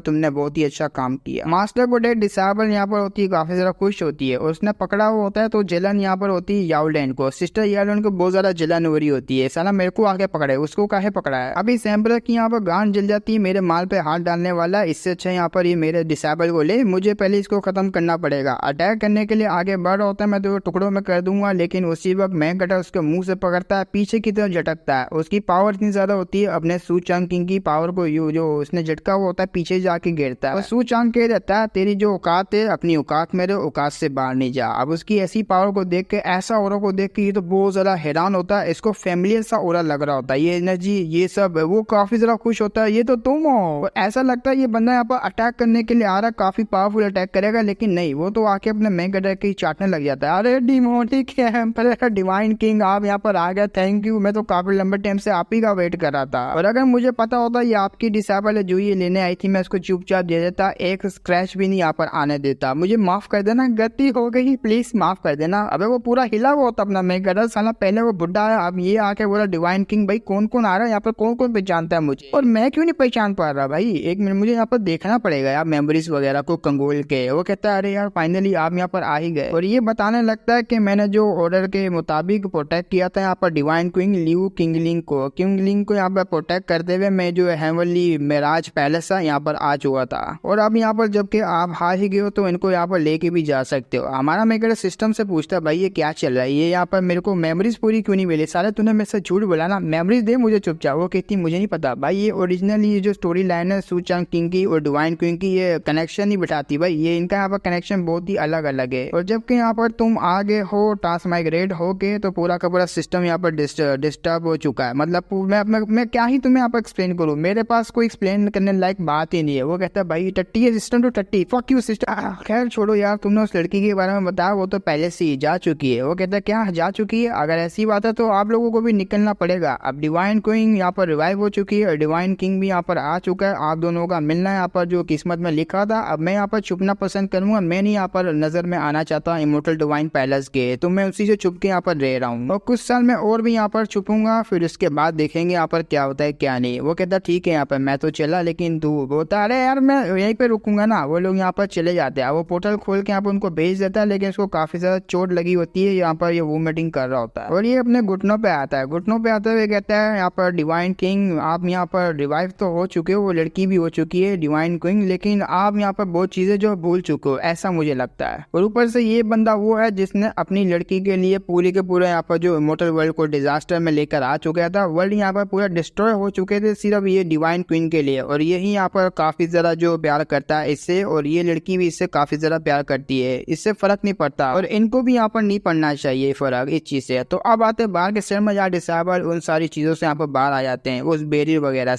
तुमने बहुत ही अच्छा काम किया। मास्टर को देख डिसेबल यहाँ पर होती है काफी ज्यादा खुश होती है, उसने पकड़ा हुआ होता है तो जलन यहाँ पर होती है याओलेन को, सिस्टर याओलेन को बहुत ज्यादा जलन हो रही होती है, साला मेरे को आके पकड़े, उसको काहे पकड़ा है। अभी सैम्बरा की यहाँ पर गांड जल जाती है, मेरे माल पे हाथ डालने वाला, इससे अच्छा यहाँ पर ये मेरे डिसेबल को ले, मुझे पहले इसको खत्म करना पड़ेगा। अटैक करने के लिए आगे बढ़ रहा होता है, मैं तो टुकड़ों में कर दूंगा, लेकिन उसी वक्त मैं कटर उसके मुंह से पकड़ता है, पीछे की तरफ झटकता है। उसकी पावर इतनी ज्यादा होती है, अपने सू चांग किंग की पावर को जो उसने झटका हुआ होता है पीछे जाके गिरता है। सू चांग कह देता है तेरी जो औकात है अपनी औकात मेरे औकात से बाहर नहीं जा। अब उसकी ऐसी पावर को देख के, ऐसा ओरा को देख के ये तो बहुत ज्यादा हैरान होता है, इसको फैमिलियर सा ओरा लग रहा होता है, ये एनर्जी ये सब, वो काफी ज्यादा खुश होता है, ये तो तुम हो। और ऐसा लगता है ये बंदा यहाँ पर अटैक करने के लिए आ रहा है, काफी पावरफुल अटैक करेगा, लेकिन नहीं, वो तो आके अपने मेन कैरेक्टर की चाटने लग जाता है। अरे डिमोटिक है डिवाइन किंग, आप यहाँ पर आ गए, थैंक यू, मैं तो काफी लंबे टाइम से आप ही का वेट कर रहा था, और अगर मुझे पता होता ये आपकी डिसेबल है जो ये लेने आई थी, मैं उसको चुपचाप दे देता, एक स्क्रैच भी नहीं यहाँ पर आने देता। मुझे माफ कर देना, गलती हो गई, प्लीज माफ कर देना। अबे वो पूरा हिला हुआ होता अपना मेन कैरेक्टर, साला पहले वो बुढ़ा है, अब ये आके बोला डिवाइन किंग, भाई कौन कौन आ रहा है यहाँ पर, कौन कौन पहचानता है मुझे, और मैं क्यों नहीं पहचान पा रहा भाई, एक मिनट मुझे यहाँ पर देखना पड़ेगा यार मेमोरीज वगैरह को कंगोल के। वो कहता है अरे यार फाइनली आप यहाँ पर आ ही गए, और ये बताने लगता है कि मैंने जो ऑर्डर के मुताबिक प्रोटेक्ट किया था यहाँ पर डिवाइन क्वीन लियू किंगलिंग को यहाँ पर प्रोटेक्ट करते हुए मैं जो हेवनली मिराज पैलेस है यहाँ पर आ चुका था, और अब यहाँ पर जबकि आप हार ही गए हो तो इनको यहाँ पर लेके भी जा सकते हो। हमारा मेकर सिस्टम से पूछता है भाई ये क्या चल रहा है, ये यहाँ पर मेरे को मेमोरीज पूरी क्यों नहीं मिली, साले तूने मेरे से झूठ बोला ना, मेमोरीज दे मुझे चुपचाप। वो कहती मुझे नहीं पता भाई, ये ओरिजिनल ये जो स्टोरी लाइन है सू चांग किंग की और डिवाइन क्वीन की, ये कनेक्शन ही बिठाती भाई, ये इनका यहाँ पर कनेक्शन बहुत ही अलग अलग है। और जबकि यहाँ पर तुम आगे हो ट्रांसमाइग्रेट हो के तो पूरा का पूरा सिस्टम यहाँ पर डिस्टर्ब हो चुका है, मतलब मैं क्या ही तुम्हें यहाँ पर एक्सप्लेन करूँ, मेरे पास कोई एक्सप्लेन करने लायक बात ही नहीं है। वो कहता है भाई टट्टी है सिस्टम तो टट्टी, फक यू सिस्टम। खैर छोड़ो यार, तुमने उस लड़की के बारे में बताया, वो तो पहले से ही जा चुकी है। वो कहता है क्या जा चुकी है, अगर ऐसी बात है तो आप लोगों को भी निकलना पड़ेगा। अब डिवाइन क्वीन यहाँ पर रिवाइव हो चुकी है और डिवाइन किंग भी यहाँ पर आ चुका है, आप दोनों का मिलना यहाँ पर जो किस्मत में लिखा था। अब मैं यहाँ पर छुपना पसंद करूंगा, मैं नहीं यहाँ पर नजर में आना चाहता इमोर्टल डिवाइन पैलेस के, तो मैं उसी से छुप के यहाँ पर रह रहा हूँ, और कुछ साल में और भी यहाँ पर छुपूंगा, फिर उसके बाद देखेंगे यहाँ पर क्या होता है क्या नहीं। वो कहता ठीक है यहाँ पर मैं तो चला, लेकिन तू बोलता अरे यार मैं यहीं पे रुकूंगा ना। वो लोग यहाँ पर चले जाते हैं, वो पोर्टल खोल के यहाँ पर उनको भेज देता है, लेकिन उसको काफी ज्यादा चोट लगी होती है, यहाँ पर ये वोमिटिंग कर रहा होता है, और ये अपने घुटनों पे आता है। घुटनों पे आते हुए कहता है यहाँ पर डिवाइन किंग आप यहाँ पर रिवाइव तो हो चुके हो, वो लड़की भी हो चुकी है डिवाइन किंग, लेकिन आप यहाँ पर बहुत चीजें जो भूल चुके हो, ऐसा मुझे लगता है। और ऊपर से ये बंदा वो है जिसने अपनी लड़की के लिए पूरी के पूरे यहाँ पर जो इमोर्टल वर्ल्ड को डिजास्टर में लेकर आ चुका था, वर्ल्ड यहाँ पर पूरा डिस्ट्रॉय हो चुके थे सिर्फ ये डिवाइन क्वीन के लिए, और यही यहाँ पर काफी ज्यादा जो प्यार करता है इससे, और ये लड़की भी इससे काफी ज्यादा प्यार करती है, इससे फर्क नहीं पड़ता, और इनको भी यहाँ पर नहीं पड़ना चाहिए फर्क इस चीज से। तो अब आते बाहर के शहर में जहाँ डिसेबल उन सारी चीजों से यहाँ पर बाहर आ जाते हैं, उस बेरी वगैरह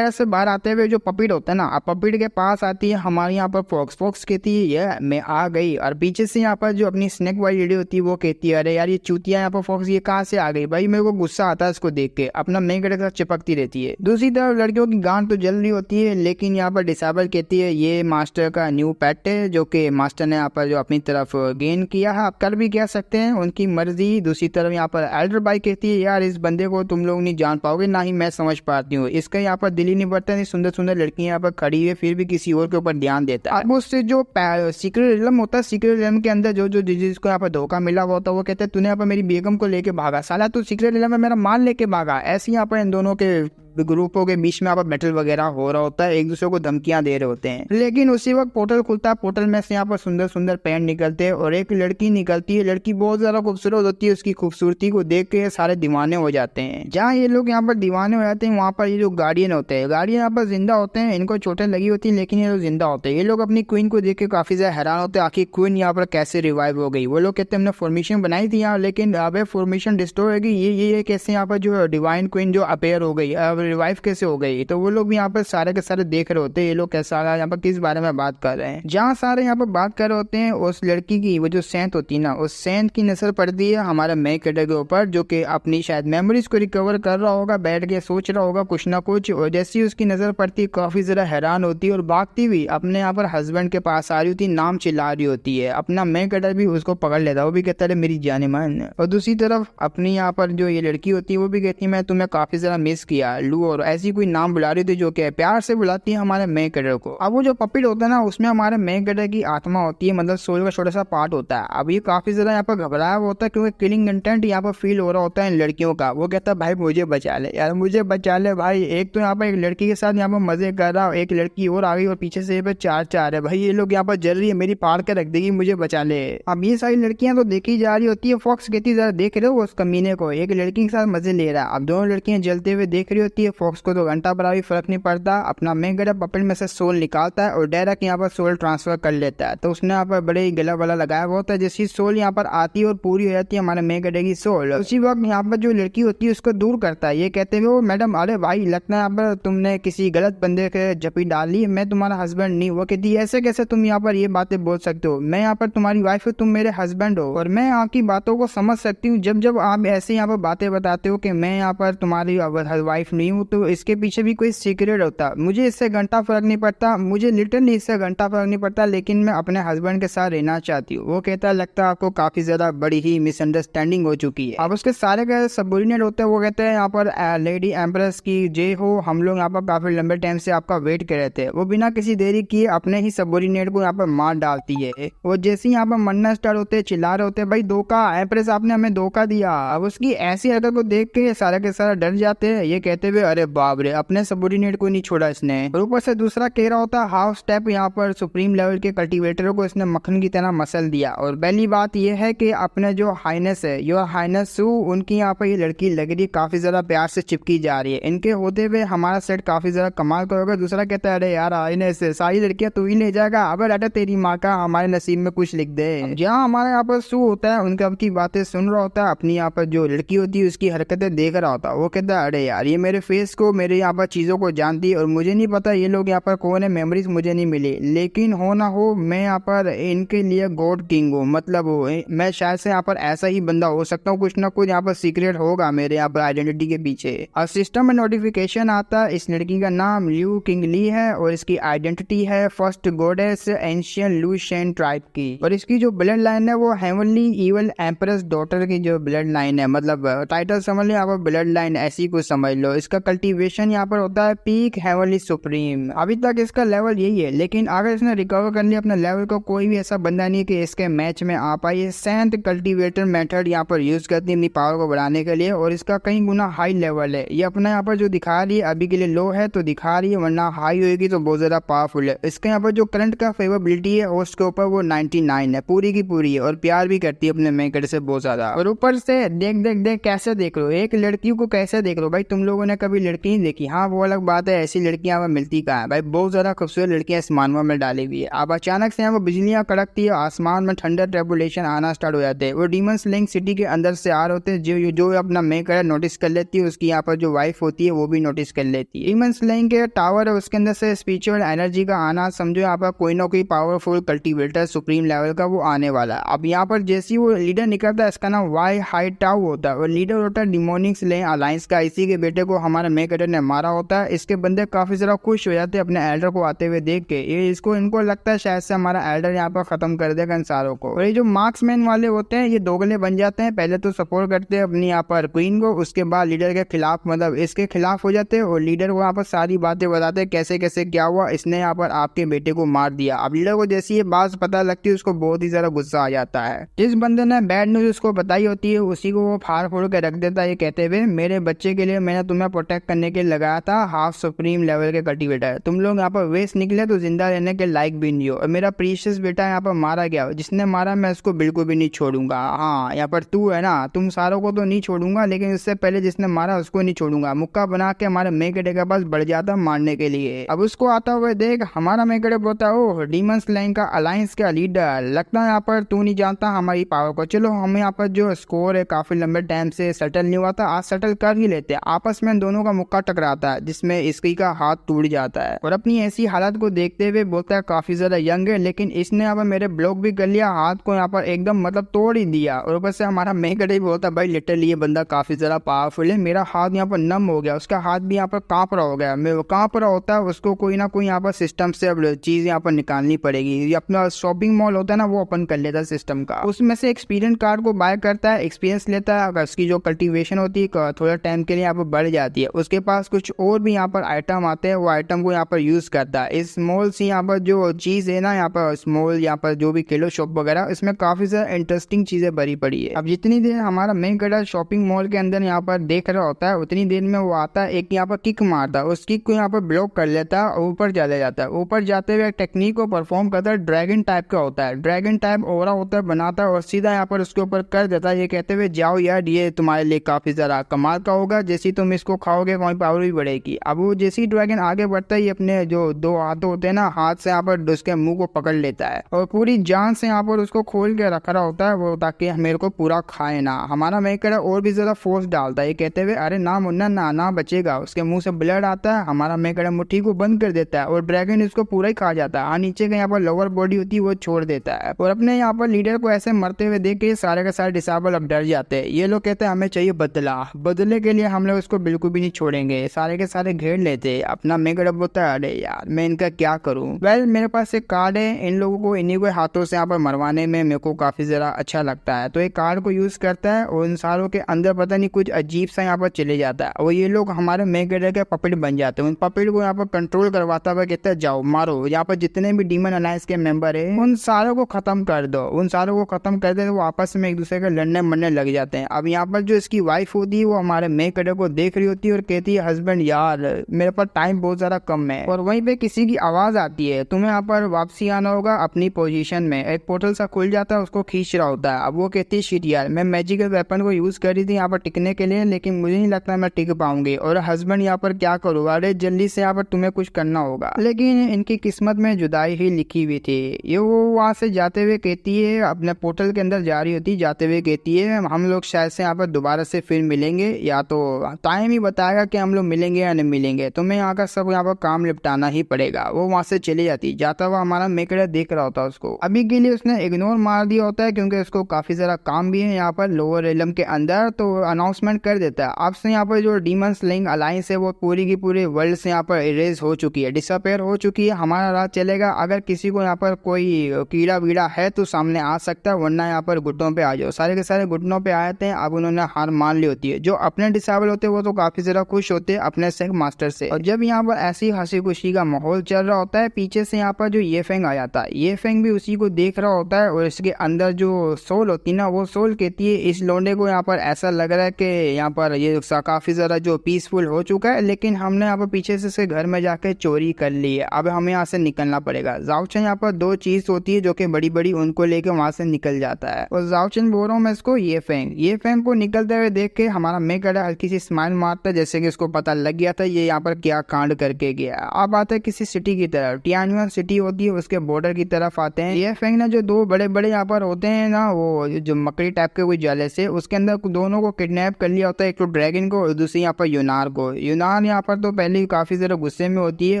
से बाहर आते हुए जो पपीट होता है ना, अब पपीट के पास आती है हमारे यहाँ पर फॉक्स कहती है ये मैं आ गई, और पीछे से यहाँ पर जो अपनी स्नेक वाली लेडी होती है वो कहती है अरे यार ये चूतिया यहाँ पर फॉक्स ये कहाँ से आ गई। भाई मेरे को गुस्सा आता है इसको देख के, अपना मेन कैरेक्टर के साथ चिपकती रहती है। दूसरी तरफ लड़कियों की गांड तो जल रही होती है, लेकिन यहाँ पर डिसेबल कहती है ये मास्टर का न्यू पेट है जो कि मास्टर ने यहाँ पर जो अपनी तरफ गेन किया है, आप कर भी कह सकते हैं उनकी मर्जी। दूसरी तरफ यहाँ पर एल्डर बाई कहती है यार इस बंदे को तुम लोग नहीं जान पाओगे, ना ही मैं समझ पाती हूँ, इसका यहाँ पर दिल ही नहीं बढ़ता, नहीं सुंदर सुंदर लड़कियां यहाँ पर खड़ी है फिर भी किसी और के ऊपर ध्यान देता है। अब उससे जो सीक्रेट रिलम होता है, सीक्रेट रिलम के अंदर जो जो जिसको यहाँ पर धोखा मिला हुआ होता है वो कहते हैं तूने यहाँ पर मेरी बेगम को लेके भागा, साला तू सीक्रेट रिलम में मेरा माल लेके भागा। ऐसे यहाँ पर इन दोनों के ग्रुपों के बीच में यहाँ पर बैटल वगैरह हो रहा होता है, एक दूसरे को धमकियां दे रहे होते हैं, लेकिन उसी वक्त पोर्टल खुलता है, पोर्टल में से यहाँ पर सुंदर सुंदर पैंट निकलते हैं और एक लड़की निकलती है। लड़की बहुत ज्यादा खूबसूरत होती है, उसकी खूबसूरती को देख के सारे दीवाने हो जाते हैं। जहाँ ये लोग यहाँ पर दीवाने हो जाते हैं वहाँ पर ये जो गार्डियन होते हैं, गार्डियन यहाँ पर जिंदा होते हैं, इनको चोटें लगी होती है लेकिन ये लोग जिंदा होते हैं। ये लोग अपनी क्वीन को देख के काफी ज्यादा हैरान होते हैं, आखिर क्वीन यहाँ पर कैसे रिवाइव हो गई। वो लोग कहते हैं हमने फॉर्मेशन बनाई थी यहाँ, लेकिन अब फॉर्मेशन डिस्ट्रॉय हो गई, ये कैसे यहाँ पर जो डिवाइन क्वीन जो अपेयर हो गई, अब रिवाइव कैसे हो गई। तो वो लोग भी यहाँ पर सारे के सारे देख रहे होते हैं ये लोग कैसा यहाँ पर किस बारे में बात कर रहे हैं। जहाँ सारे यहाँ पर बात कर रहे होते हैं उस लड़की की वो जो सेंट होती है ना, उस सेंट की नजर पड़ती है हमारे मेन कैरेक्टर के ऊपर, जो कि अपनी शायद मेमोरीज को रिकवर कर रहा होगा, बैठ के सोच रहा होगा कुछ ना कुछ, और जैसे ही उसकी नजर पड़ती है काफी जरा हैरान होती है और भागती हुई अपने यहाँ पर हस्बैंड के पास आ रही होती, नाम चिल्ला रही होती है। अपना मेन कैरेक्टर भी उसको पकड़ लेता है, वो भी कहता है मेरी जाने मन। और दूसरी तरफ अपनी यहाँ पर जो ये लड़की होती है वो भी कहती है मैं तुम्हें काफी ज्यादा मिस किया, लल्लू और ऐसी कोई नाम बुला रही थी जो कि प्यार से बुलाती है हमारे मेन कैरेक्टर को। अब वो जो पपिट होता है ना, उसमें हमारे मेन कैरेक्टर की आत्मा होती है, मतलब सोल का छोटा सा पार्ट होता है। अब ये काफी ज्यादा यहाँ पर घबराया हुआ होता है क्योंकि किलिंग इंटेंट यहाँ पर फील हो रहा होता है इन लड़कियों का। वो कहता है भाई मुझे बचा ले यार, मुझे बचा ले भाई। एक तो यहाँ पर एक लड़की के साथ यहाँ पर मजे कर रहा, एक लड़की और आ गई और पीछे से चार चार है भाई, ये लोग यहाँ पर जल रही है, मेरी पाड़ के रख देगी, मुझे बचा ले। अब ये सारी लड़कियां तो देखी जा रही होती है। फॉक्स कहती है जरा देख रहे हो उस कमीने को, एक लड़की के साथ मजे ले रहा है। अब दोनों लड़कियां जलते हुए देख रही होती है। फॉक्स को तो घंटा भरा भी फर्क नहीं पड़ता। अपना मेन कैरेक्टर पपेट में से सोल निकालता है और डायरेक्ट यहाँ पर सोल ट्रांसफर कर लेता है। तो उसने यहाँ पर बड़े ही गला वाला लगाया हुआ होता है। जैसी सोल यहाँ पर आती है और पूरी हो जाती है हमारे मेन कैरेक्टर की सोल, उसी वक्त यहाँ पर जो लड़की होती है उसको दूर करता है, ये कहते हुए वो मैडम अरे भाई लगता है यहाँ पर तुमने किसी गलत बंदे के जपी डाली, मैं तुम्हारा हस्बैंड नहीं। वो कहती है ऐसे कैसे तुम यहाँ पर ये बातें बोल सकते हो, मैं यहाँ पर तुम्हारी वाइफ हूँ, तुम मेरे हस्बैंड हो और मैं आपकी बातों को समझ सकती हूँ। जब जब आप ऐसे यहाँ पर बातें बताते हो कि मैं यहाँ पर तुम्हारी वाइफ नहीं हूँ, तो इसके पीछे भी कोई सीक्रेट होता। मुझे इससे घंटा फर्क नहीं पड़ता, मुझे लिटरली इससे घंटा फर्क नहीं पड़ता, लेकिन मैं अपने हस्बैंड के साथ रहना चाहती हूँ। वो कहता है लगता है आपको काफी ज्यादा बड़ी ही मिसअंडरस्टैंडिंग हो चुकी है। अब उसके सारे का सबऑर्डिनेट होते हैं, वो कहते हैं यहाँ पर लेडी एम्प्रेस की जय हो, हम लोग यहाँ पर काफी लंबे टाइम से आपका वेट कर रहे थे। वो बिना किसी देरी किए अपने ही सबऑर्डिनेट को यहाँ पर मार डालती है। वो जैसे ही यहाँ पर मरना स्टार्ट होते हैं, चिल्ला रहे होते हैं भाई धोखा, एम्प्रेस आपने हमें धोखा दिया। अब उसकी ऐसी हरकत को देख के सारा के सारा डर जाते हैं, ये कहते हुए अरे बाप रे अपने सबऑर्डिनेट को नहीं छोड़ा इसने। और ऊपर से दूसरा कह रहा होता है हाफ स्टेप, यहाँ पर सुप्रीम लेवल के कल्टीवेटर को इसने मक्खन की तरह मसल दिया। और पहली बात यह है कि अपने जो हाइनेस है, योर हाइनेस सू, उनकी यहाँ पर ये लड़की लग रही है काफी ज्यादा प्यार से चिपकी जा रही है। इनके होते हुए हमारा सेट काफी ज्यादा कमाल करोगे। दूसरा कहता है अरे यार हाइनेस सारी लड़कियां तू ही ले जाएगा, अब अरे तेरी माँ का हमारे नसीब में कुछ लिख दे। जहाँ हमारे यहाँ पर सू होता है उनके अब की बातें सुन रहा होता है, अपनी यहाँ पर जो लड़की होती है उसकी हरकतें देख रहा होता है। वो कहता है अरे यार ये मेरे फेस को, मेरे यहाँ पर चीजों को जानती है और मुझे नहीं पता ये लोग यहाँ पर कौन है, मेमोरीज मुझे नहीं मिली, लेकिन हो ना हो मैं यहाँ पर इनके लिए गॉड किंग हूँ, मतलब मैं शायद से यहाँ पर ऐसा ही बंदा हो सकता हूँ, कुछ ना कुछ यहाँ पर सीक्रेट होगा मेरे यहाँ पर आइडेंटिटी के पीछे। और सिस्टम में नोटिफिकेशन आता है, इस लड़की का नाम ल्यू किंग ली है और इसकी आइडेंटिटी है फर्स्ट गॉडेस एंशियन लू शेन ट्राइब की। और इसकी जो ब्लड लाइन है वो हेवनली इवल एम्प्रेस डॉटर की जो ब्लड लाइन है, मतलब टाइटल समझ लो यहाँ पर ब्लड लाइन ऐसी कुछ समझ लो। इसका कल्टीवेशन यहाँ पर होता है पीक हेवनली सुप्रीम। अभी तक इसका लेवल यही है, लेकिन अगर इसने रिकवर कर लिया अपने लेवल को, कोई भी ऐसा बंदा नहीं कि इसके मैच में आ पाए। ये सेंथ कल्टीवेटर मेथड यहाँ पर यूज करती है अपनी पावर को बढ़ाने के लिए और इसका कई गुना हाई लेवल है। ये अपना यहाँ पर जो दिखा रही है अभी के लिए लो है तो दिखा रही है, वरना हाई होगी तो बहुत ज्यादा पावरफुल है। इसके यहाँ पर जो करंट का फेवरेबिलिटी है उसके ऊपर वो 99 है, पूरी की पूरी है और प्यार भी करती है अपने मेकर से बहुत ज्यादा। और ऊपर से देख देख देख कैसे देख लो, एक लड़की को कैसे देख लो भाई, तुम लोगों ने कभी लड़की नहीं देखी? हाँ वो अलग बात है, ऐसी लड़कियां हमें मिलती कहाँ है भाई, बहुत ज्यादा खूबसूरत लड़कियां आसमान में डाली हुई है। अब अचानक से यहाँ पर बिजलियां कड़कती है, आसमान में ठंडा ट्रेबुलेशन आना स्टार्ट हो जाते हैं। वो डीमन स्लेइंग सिटी के अंदर से आ रहे होते हैं, जो अपना मेकर नोटिस कर लेती है, उसकी यहाँ पर जो वाइफ होती है वो भी नोटिस कर लेती है। डीमन स्लेइंग के टावर है उसके अंदर से स्पिरिचुअल एनर्जी का आना, समझो यहाँ पर कोई ना कोई पावरफुल कल्टीवेटर सुप्रीम लेवल का वो आने वाला है। अब यहाँ पर जैसे वो लीडर निकलता है, इसका नाम वाई हाई टाउ होता है और लीडर होता है डिमोनिक स्लेइंग अलायंस का। इसी के बेटे को हमारे मेकर ने मारा होता है। इसके बंदे काफी ज्यादा खुश हो जाते हैं अपने एल्डर को आते हुए देख के। ये इनको लगता है शायद से हमारा एल्डर यहाँ पर खत्म कर देगा इंसानों को। और ये जो मार्क्समैन वाले होते हैं ये दोगले बन जाते हैं, पहले तो सपोर्ट करते हैं अपनी यहाँ पर क्वीन को, उसके बाद लीडर के खिलाफ, मतलब इसके खिलाफ हो जाते हैं और लीडर को यहाँ पर सारी बातें बताते हैं कैसे कैसे क्या हुआ, इसने यहाँ पर आपके बेटे को मार दिया। अब लीडर को जैसी ये बात पता लगती है उसको बहुत ही ज्यादा गुस्सा आ जाता है। जिस बंदे ने बैड न्यूज उसको बताई होती है उसी को वो फाड़ फोड़ के रख देता है, ये कहते हुए मेरे बच्चे के लिए मैंने तुम्हें प्रोटेक्ट करने के लिए लगाया था हाफ सुप्रीम लेवल के कल्टीवेटर, तुम लोग यहाँ पर वेस्ट निकले तो जिंदा रहने के लायक भी नहीं हो और मेरा प्रीशियस बेटा यहाँ पर मारा गया, जिसने मारा मैं उसको बिल्कुल भी नहीं छोड़ूंगा। हाँ यहाँ पर तू है ना, तुम सारों को तो नहीं छोड़ूंगा लेकिन इससे पहले जिसने मारा उसको नहीं छोड़ूंगा। मुक्का बना के हमारे मेकड़े के पास बढ़ जाता मारने के लिए। अब उसको आता हुआ देख हमारा मेकड़े बोलता ओ डीमन स्लेइंग का अलायंस का लीडर, लगता है यहाँ पर तू नहीं जानता हमारी पावर को, चलो हम यहाँ पर जो स्कोर है काफी लंबे टाइम से सेटल नहीं हुआ था, आज सेटल कर ही लेते हैं। आपस में दोनों का मुक्का टकराता है जिसमें इसकी का हाथ टूट जाता है और अपनी ऐसी हालत को देखते हुए बोलता है काफी ज्यादा यंग है लेकिन इसने यहाँ पर मेरे ब्लॉक भी कर लिया, हाथ को यहाँ पर एकदम मतलब तोड़ ही दिया। और ऊपर से हमारा मेकड़े भी बोलता है भाई लिटरली ये बंदा काफी ज्यादा पावरफुल है, मेरा हाथ यहाँ पर नम हो गया, उसका हाथ भी यहाँ पर कांप रहा हो गया। मैं कांप रहा होता है, उसको कोई ना कोई यहाँ पर सिस्टम से अब चीज यहाँ पर निकालनी पड़ेगी। ये अपना शॉपिंग मॉल होता है ना वो ओपन कर लेता है सिस्टम का, उसमें से एक्सपीरियंस कार्ड को बाय करता है, एक्सपीरियंस लेता है। अगर उसकी जो कल्टीवेशन होती है थोड़ा टाइम के लिए यहाँ पर बढ़ जाती जाती है। उसके पास कुछ और भी यहाँ पर आइटम आते हैं, वो आइटम को यहाँ पर यूज करता है। इस स्मॉल सी यहाँ पर जो चीज है ना, यहाँ पर स्मॉल यहाँ पर जो भी किलो शॉप वगैरह, इसमें काफी ज्यादा इंटरेस्टिंग चीजें भरी पड़ी है। अब जितनी देर हमारा मेन कैरेक्टर शॉपिंग मॉल के अंदर यहाँ पर देख रहा होता है, उतनी देर में वो आता है, एक यहाँ पर किक मारता है, उस किक को यहाँ पर ब्लॉक कर लेता है और ऊपर चले जाता है। ऊपर जाते हुए एक टेक्निक को परफॉर्म करता है, ड्रैगन टाइप का होता है, ड्रैगन टाइप ओरा होता है बनाता है और सीधा यहाँ पर उसके ऊपर कर देता है, ये कहते हुए जाओ यार ये तुम्हारे लिए काफी ज्यादा कमाल का होगा, जैसी तुम इसको खाओगे वही पावर भी बढ़ेगी। अब वो जैसी ड्रैगन आगे बढ़ता है, ये अपने जो दो हाथ होते हैं ना, हाथ से यहाँ पर उसके मुंह को पकड़ लेता है और पूरी जान से यहाँ पर उसको खोल के रख रहा होता है वो, ताकि मेरे को पूरा खाए ना। हमारा मेकर और भी ज्यादा फोर्स डालता है, ये कहते हुए अरे ना मुन्ना ना ना बचेगा। उसके मुंह से ब्लड आता है, हमारा मेकर मुट्ठी को बंद कर देता है और ड्रैगन इसको पूरा ही खा जाता है। नीचे का यहाँ पर लोअर बॉडी होती है वो छोड़ देता है और अपने यहाँ पर लीडर को ऐसे मरते हुए देख के सारे के सारे डिसेबल अब डर जाते हैं। ये लोग कहते हैं हमें चाहिए बदला, बदले के लिए हम लोग उसको बिल्कुल भी नहीं छोड़ेंगे। सारे के सारे घेर लेते। अपना मेकर अब बोलता है अरे यार मैं इनका क्या करूं। वेल मेरे पास एक कार्ड है, इन लोगों को इन्हीं के हाथों से यहाँ पर मरवाने में मेरे को काफी जरा अच्छा लगता है, तो एक कार्ड को यूज करता है और इन सारों के अंदर पता नहीं कुछ अजीब सा यहाँ पर चले जाता है और ये लोग हमारे मेकर के पपेट बन जाते हैं। उन पपेट को यहाँ पर कंट्रोल करवाता हुआ कहता है जाओ मारो, यहाँ पर जितने भी डीमन अलायंस के मेंबर है उन सारों को खत्म कर दो। उन सारों को खत्म कर दे तो वो आपस में एक दूसरे के लड़ने मरने लग जाते हैं। अब यहाँ पर जो इसकी वाइफ होती है वो हमारे मेकर को देख रही होती है और कहती है हस्बैंड यार मेरे पास टाइम बहुत ज्यादा कम है। और वहीं पे किसी की आवाज आती है तुम्हें यहाँ पर वापसी आना होगा अपनी पोजीशन में। एक पोर्टल सा खुल जाता है, उसको खींच रहा होता है। अब वो कहती है शिट यार मैं मैजिकल वेपन को यूज कर रही थी यहाँ पर टिकने के लिए, लेकिन मुझे नहीं लगता मैं टिक पाऊंगी। और हस्बैंड यहाँ पर क्या करूँ, अरे जल्दी से यहाँ पर तुम्हें कुछ करना होगा। लेकिन इनकी किस्मत में जुदाई ही लिखी हुई थी। ये वो वहां से जाते हुए कहती है, अपने पोर्टल के अंदर जा रही होती, जाते हुए कहती है हम लोग शायद से यहाँ पर दोबारा से फिर मिलेंगे, या तो टाइम ही बताएगा कि हम लोग मिलेंगे या नहीं मिलेंगे, तुम्हें यहाँ का सब यहाँ पर काम निपटाना ही पड़ेगा। वो वहां से चली जाती। जाता हुआ हमारा मेकर देख रहा होता है उसको। अभी के लिए उसने इग्नोर मार दिया होता है क्योंकि उसको काफी सारा काम भी है यहाँ पर लोअर रेलम के अंदर, तो अनाउंसमेंट कर देता है अब से यहाँ पर जो डीमन स्लेइंग अलायंस है वो पूरी की पूरी वर्ल्ड से यहाँ पर इरेज हो चुकी है, डिसअपेयर हो चुकी है। हमारा राज चलेगा। अगर किसी को यहाँ पर कोई कीड़ा वीड़ा है तो सामने आ सकता है, वरना यहाँ पर घुटनों पे आ जाओ। सारे के सारे घुटनों पे आते हैं। अब उन्होंने हार मान ली होती है। जो अपने डिसेबल होते हैं वो तो काफी ज्यादा खुश होते हैं अपने सेक मास्टर से। और जब यहाँ पर ऐसी हंसी खुशी का माहौल चल रहा होता है, पीछे से यहाँ पर जो ये फेंग आ जाता है। ये फेंग भी उसी को देख रहा होता है और इसके अंदर जो सोल होती है ना, वो सोल कहती है इस लोंडे को यहाँ पर ऐसा लग रहा है कि यहाँ पर ये काफी ज्यादा जो पीसफुल हो चुका है, लेकिन हमने यहाँ पर पीछे से इसके घर में जाके चोरी कर ली है। अब हमें यहाँ से निकलना पड़ेगा। जाओचन यहाँ पर दो चीज होती है जो कि बड़ी बड़ी, उनको लेके वहां से निकल जाता है। और जाओचन बोल रहा हूँ मैं इसको, ये फेंग को निकलते हुए देख के हमारा मेकर हल्की सी स्माइल मारता है, जैसे कि इसको पता लग गया था ये यहाँ पर क्या कांड करके गया। अब आते हैं किसी सिटी की तरफ, टियानुअन सिटी होती है, उसके बॉर्डर की तरफ आते हैं। ये फेंग ना जो दो बड़े बड़े यहाँ पर होते हैं ना, वो जो मकड़ी टाइप के कोई जाले से, उसके अंदर दोनों को किडनैप कर लिया होता है, एक तो ड्रैगन को और दूसरी यहाँ पर यूनार को। यूनार यहाँ पर तो पहले काफी ज्यादा गुस्से में होती है।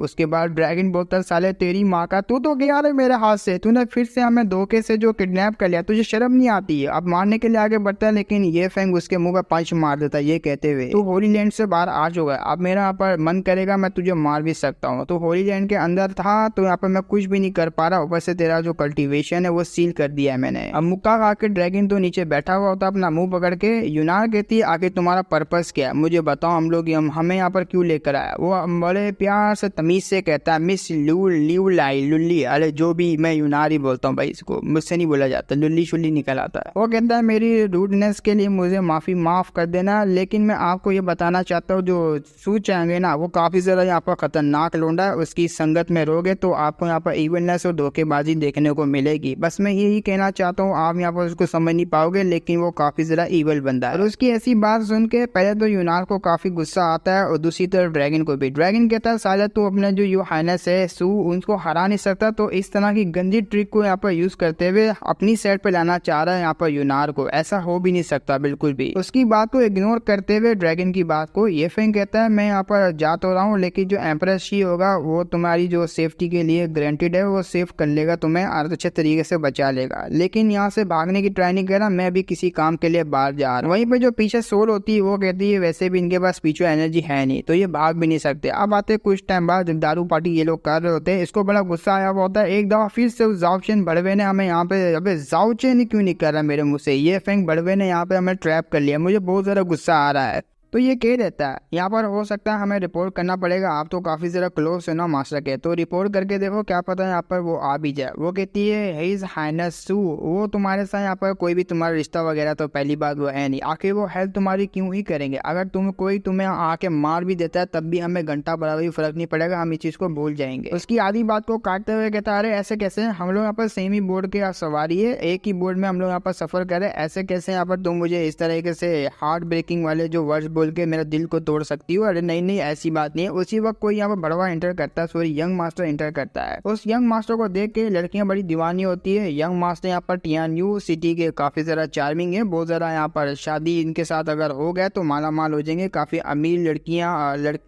उसके बाद ड्रैगन बोलता है साले तेरी माँ का, तू तो गया रे मेरे हाथ से, तूने फिर से हमें धोखे से जो किडनैप कर लिया, तुझे शर्म नहीं आती है। अब मारने के लिए आगे बढ़ता है, लेकिन ये फेंग उसके मुंह पे पंच मार देता है, ये कहते हुए तू होली लैंड से बाहर आ चुका है, अब मेरा यहाँ पर मन करेगा मैं तुझे मार भी सकता हूँ। तो होली लैंड के अंदर था तो यहाँ पर मैं कुछ भी नहीं कर पा रहा, ऊपर से तेरा जो कल्टीवेशन है वो सील कर दिया है मैंने। अब मुक्का खा के ड्रैगन तो नीचे बैठा हुआ होता है अपना मुंह पकड़ के। यूनार कहती है आगे तुम्हारा पर्पस क्या है, मुझे बताओ, हम लोग हमें यहाँ पर क्यों लेकर आया। वो बड़े प्यार से तमीज से कहता है मिस ल्यूलाई लुल्ली, अरे जो भी, मैं यूनार ही बोलता हूँ भाई, इसको मुझसे नहीं बोला जाता, लुल्ली शुल्ली निकल आता है। वो कहता है मेरी रूडनेस के लिए मुझे माफ कर देना, लेकिन मैं आपको ये बताना चाहता हूँ जो सू चाहेंगे ना वो काफी ज्यादा यहाँ पर खतरनाक लोंडा है, उसकी संगत में रहोगे तो आपको यहाँ पर इवलनेस और धोखेबाजी देखने को मिलेगी। बस मैं यही कहना चाहता हूँ, आप यहाँ पर उसको समझ नहीं पाओगे, लेकिन वो काफी ज्यादा इवल बंदा है। और उसकी ऐसी बात सुन के पहले तो यूनार को काफी गुस्सा आता है और दूसरी तरफ ड्रैगन को भी। ड्रैगन कहता है साले तू अपने जो यू हाइनेस है सू उनको हरा नहीं सकता, तो इस तरह की गंदी ट्रिक को यहाँ पर यूज करते हुए अपनी साइड पे लाना चाह रहा है यहाँ पर यूनार को, ऐसा हो भी नहीं सकता बिल्कुल भी। उसकी बात को इग्नोर करते हुए ड्रैगन की बात को ये फेंग कहता है मैं यहाँ पर जा तो रहा हूँ, लेकिन जो एम्प्रेस शी होगा वो तुम्हारी जो सेफ्टी के लिए गारंटीड है, वो सेफ कर लेगा, तुम्हें अच्छे तरीके से बचा लेगा। लेकिन यहाँ से भागने की ट्राई नहीं करना, मैं भी किसी काम के लिए बाहर जा रहा हूँ। वहीं पे जो पीछे सोल होती है वो कहती है वैसे भी इनके पास पीछे एनर्जी है नहीं तो ये भाग भी नहीं सकते। अब आते कुछ टाइम बाद दारू पार्टी ये लोग कर रहे होते हैं, इसको बड़ा गुस्सा आया हुआ होता है। एक दफा फिर से जाओचेन बड़वे ने हमें यहाँ पे, अबे जाओचेन क्यों नहीं कर रहा मेरे मुंह से, ये फेंग बड़वे ने यहाँ पे हमें ट्रैप कर लिया, मुझे बहुत ज्यादा गुस्सा आ रहा है। तो ये कह देता है यहाँ पर हो सकता है हमें रिपोर्ट करना पड़ेगा, आप तो काफी ज्यादा क्लोज है ना मास्टर के, तो रिपोर्ट करके देखो क्या पता यहाँ पर वो आ भी जाए। वो कहती है हिज हाइनेस सू, वो तुम्हारे साथ यहाँ पर कोई भी तुम्हारा रिश्ता वगैरह तो पहली बात वो है नहीं, आखिर वो हेल्प तुम्हारी क्यों ही करेंगे, अगर तुम्हें आके मार भी देता है तब भी हमें घंटा बराबर फर्क नहीं पड़ेगा, हम इस चीज को भूल जाएंगे। उसकी आधी बात को काटते हुए कहता है अरे ऐसे कैसे, हम लोग यहाँ पर सेम ही बोर्ड के सवारी है, एक ही बोर्ड में हम लोग यहाँ पर सफर करें, ऐसे कैसे यहाँ पर तुम मुझे इस तरीके से हार्ट ब्रेकिंग वाले जो वर्ड्स बोल के मेरा दिल को तोड़ सकती हो। अरे नहीं नहीं ऐसी बात नहीं है। उसी वक्त कोई यहाँ पर बड़वा एंटर करता है, सॉरी यंग मास्टर एंटर करता है। उस यंग मास्टर को देख के लड़कियां बड़ी दीवानी होती है। यंग मास्टर यहाँ पर टियान्यू सिटी के काफी ज्यादा चार्मिंग है, बहुत ज्यादा यहाँ पर शादी इनके साथ अगर हो गया तो माला माल हो जाएंगे, काफी अमीर लड़कियां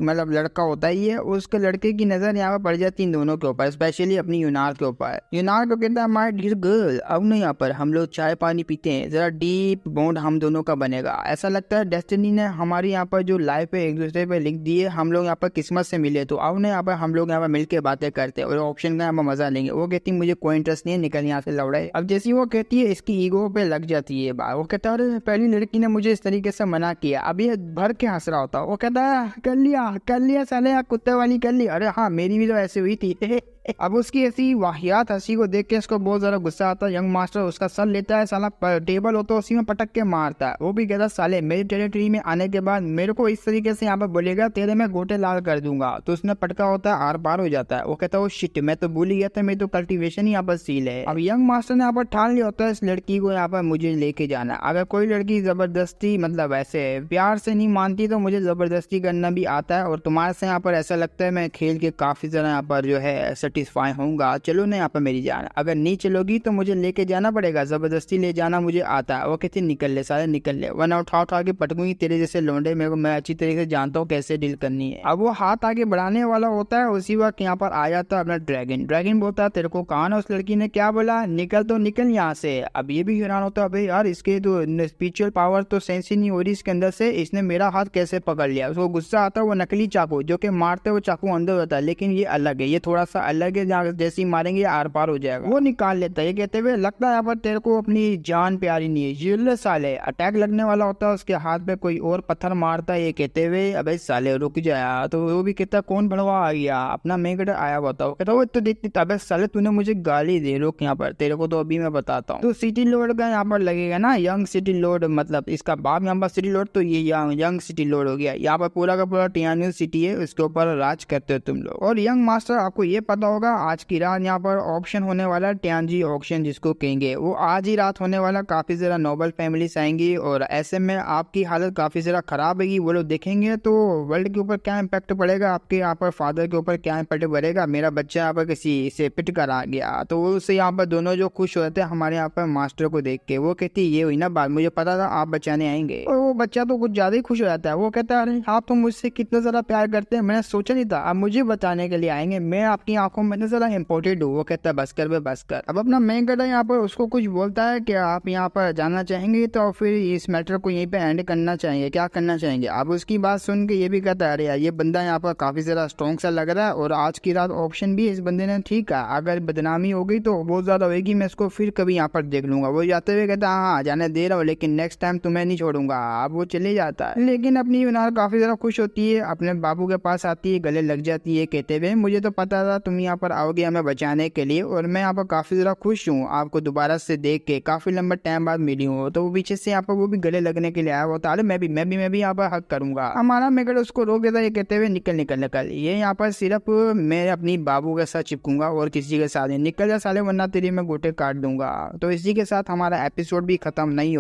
मतलब लड़का होता ही है, उसके लड़के की नजर यहाँ पर पड़ जाती इन दोनों के ऊपर, स्पेशली अपनी यूनार के ऊपर। यूनार को कहता है माय डियर गर्ल अब ना यहाँ पर हम लोग चाय पानी पीते हैं, जरा डीप बॉन्ड हम दोनों का बनेगा, ऐसा लगता है डेस्टिनी ने हमारी यहाँ पर जो लाइफ है एक दूसरे पे लिख दी है, हम लोग यहाँ पर किस्मत से मिले, तो अब ना यहाँ पर हम लोग यहाँ पर मिलकर बातें करते हैं और ऑप्शन का यहाँ पर मजा लेंगे। वो कहती मुझे कोई इंटरेस्ट नहीं है, निकल यहाँ से लौड़े। अब जैसी वो कहती है इसकी ईगो पे लग जाती है बात। वो कहता है अरे पहली लड़की ने मुझे इस तरीके से मना किया, अब ये भर के हंस रहा होता। वो कहता है कर लिया साले कुत्ते वाली कर ली, अरे हाँ मेरी भी तो ऐसे हुई थी। अब उसकी ऐसी वाहियात हंसी को देख के इसको बहुत ज्यादा गुस्सा आता है। यंग मास्टर उसका सर लेता है, साला टेबल होता है उसी में पटक के मारता है। वो भी कहता साले मेरी टेरिटरी में आने के बाद मेरे को इस तरीके से यहाँ पर बोलेगा तेरे में गोटे लाल कर दूंगा, तो उसने पटका होता है आर पार हो जाता है। वो कहता है शिट मैं तो भूल ही गया था, मेरी तो कल्टीवेशन ही यहाँ पर सील है। अब यंग मास्टर ने यहाँ पर ठान लिया होता है इस लड़की को यहाँ पर मुझे लेके जाना, अगर कोई लड़की जबरदस्ती मतलब ऐसे प्यार से नहीं मानती तो मुझे जबरदस्ती करना भी आता है, और तुम्हारे से यहाँ पर ऐसा लगता है मैं खेल के काफी ज्यादा यहाँ पर जो है सेटिस्फाई होऊंगा, चलो ना यहाँ पर मेरी जान, अगर नहीं चलोगी तो मुझे लेके जाना पड़ेगा, जबरदस्ती ले जाना मुझे आता है। वो कहती निकल ले सारे निकल ले, वरना उठा के पटकूंगी तेरे जैसे लौंडे, मेरे को मैं अच्छी तरीके से जानता हूँ कैसे डील करनी है। अब वो हाथ आगे बढ़ाने वाला होता है, उसी वक्त यहाँ पर आ जाता है अपना ड्रैगन। ड्रैगन बोलता है तेरे को कहा ना उस लड़की ने क्या बोला, निकल तो निकल यहाँ से। अब ये भी हैरान होता है भाई यार इसके तो स्पिरिचुअल पावर तो सेंस ही नहीं हो रही इसके अंदर से, इसने मेरा हाथ कैसे पकड़ लिया। उसको गुस्सा आता है, वो नकली चाकू जो कि मारते वो चाकू अंदर होता है, लेकिन ये अलग है, ये थोड़ा सा अलग है, जैसे ही मारेंगे आर पार हो जाएगा। वो निकाल लेता है, ये कहते हुए लगता है यहाँ पर तेरे को अपनी जान प्यारी नहीं है। ये साले अटैक लगने वाला होता है, उसके हाथ पे कोई और पत्थर मारता है, ये कहते हुए अबे साले रुक जाया। तो वो भी कहता कौन भड़वा आ गया, अपना मेगड़ आया होता है। कहता वो तो देखती अबे साले तूने मुझे गाली दे, रुक यहाँ पर तेरे को तो अभी मैं बताता हूँ। तो सिटी लॉर्ड का यहाँ पर लगेगा ना यंग सिटी लॉर्ड, मतलब इसका बाप यहाँ पर सिटी लॉर्ड, तो ये यंग सिटी लॉर्ड हो गया। यहाँ पर पूरा का पूरा टियान्यू सिटी है, उसके ऊपर राज करते हो तुम लोग। और यंग मास्टर आपको ये पता होगा आज की रात यहाँ पर ऑप्शन होने वाला, टियानजी ऑक्शन जिसको कहेंगे, वो आज ही रात होने वाला। काफी जरा नोबल फैमिलीज आएंगी और ऐसे में आपकी हालत काफी जरा खराब होगी। वो लोग देखेंगे तो वर्ल्ड के ऊपर क्या इम्पैक्ट पड़ेगा, आपके यहाँ पर फादर के ऊपर क्या इम्पैक्ट पड़ेगा, मेरा बच्चा यहाँ पर किसी से पिट कर आ गया। तो उससे यहाँ पर दोनों जो खुश होते हैं हमारे यहाँ पर मास्टर को देख के, वो कहती ये हुई ना बात, मुझे पता था आप बचाने आएंगे। और वो बच्चा तो कुछ ज्यादा ही खुश हो जाता है। वो कहता है अरे आप तो मुझसे कितना ज्यादा प्यार करते हैं, मैंने सोचा नहीं था आप मुझे बचाने के लिए आएंगे, मैं आपकी आंखों में ज्यादा इम्पोर्टेंट हूँ। वो कहता है बस कर बे बस कर। अब अपना मेन गधा यहाँ पर उसको कुछ बोलता है कि आप यहाँ पर जाना चाहेंगे तो फिर इस मैटर को यहीं पे एंड करना चाहिए, क्या करना चाहेंगे। अब उसकी बात सुन के ये भी कहता है अरे यार ये बंदा यहाँ पर काफी ज्यादा स्ट्रॉन्ग सा लग रहा है, और आज की रात ऑप्शन भी इस बंदे ने ठीक है, अगर बदनामी हो गई तो बहुत ज्यादा होगी, मैं इसको फिर कभी यहाँ पर देख लूंगा। वो जाते हुए कहता है हाँ जाने दे रहा हूँ, लेकिन नेक्स्ट टाइम तुम्हें नहीं छोड़ूंगा। अब वो चले जाता है, लेकिन अपनी यूनार काफी ज्यादा खुश होती है, अपने बाबू के पास आती है, गले लग जाती है, कहते हुए मुझे तो पता था तुम यहाँ पर आओगे हमें बचाने के लिए, और मैं यहाँ पर काफी ज्यादा खुश हूँ आपको दोबारा से देख के, काफी लंबा टाइम बाद मिली हूँ। तो वो पीछे से यहाँ पर वो भी गले लगने के लिए आया होता है, मैं भी यहाँ पर हक करूंगा। हमारा मेगड़ उसको रोक देता है, ये कहते हुए निकल निकल निकल, ये यहाँ पर सिर्फ मैं अपनी बाबू के साथ चिपकूंगा और किसी के साथ निकल जा साले, वरना तेरी मैं गोटे काट दूंगा। तो इसी के साथ हमारा एपिसोड भी खत्म नहीं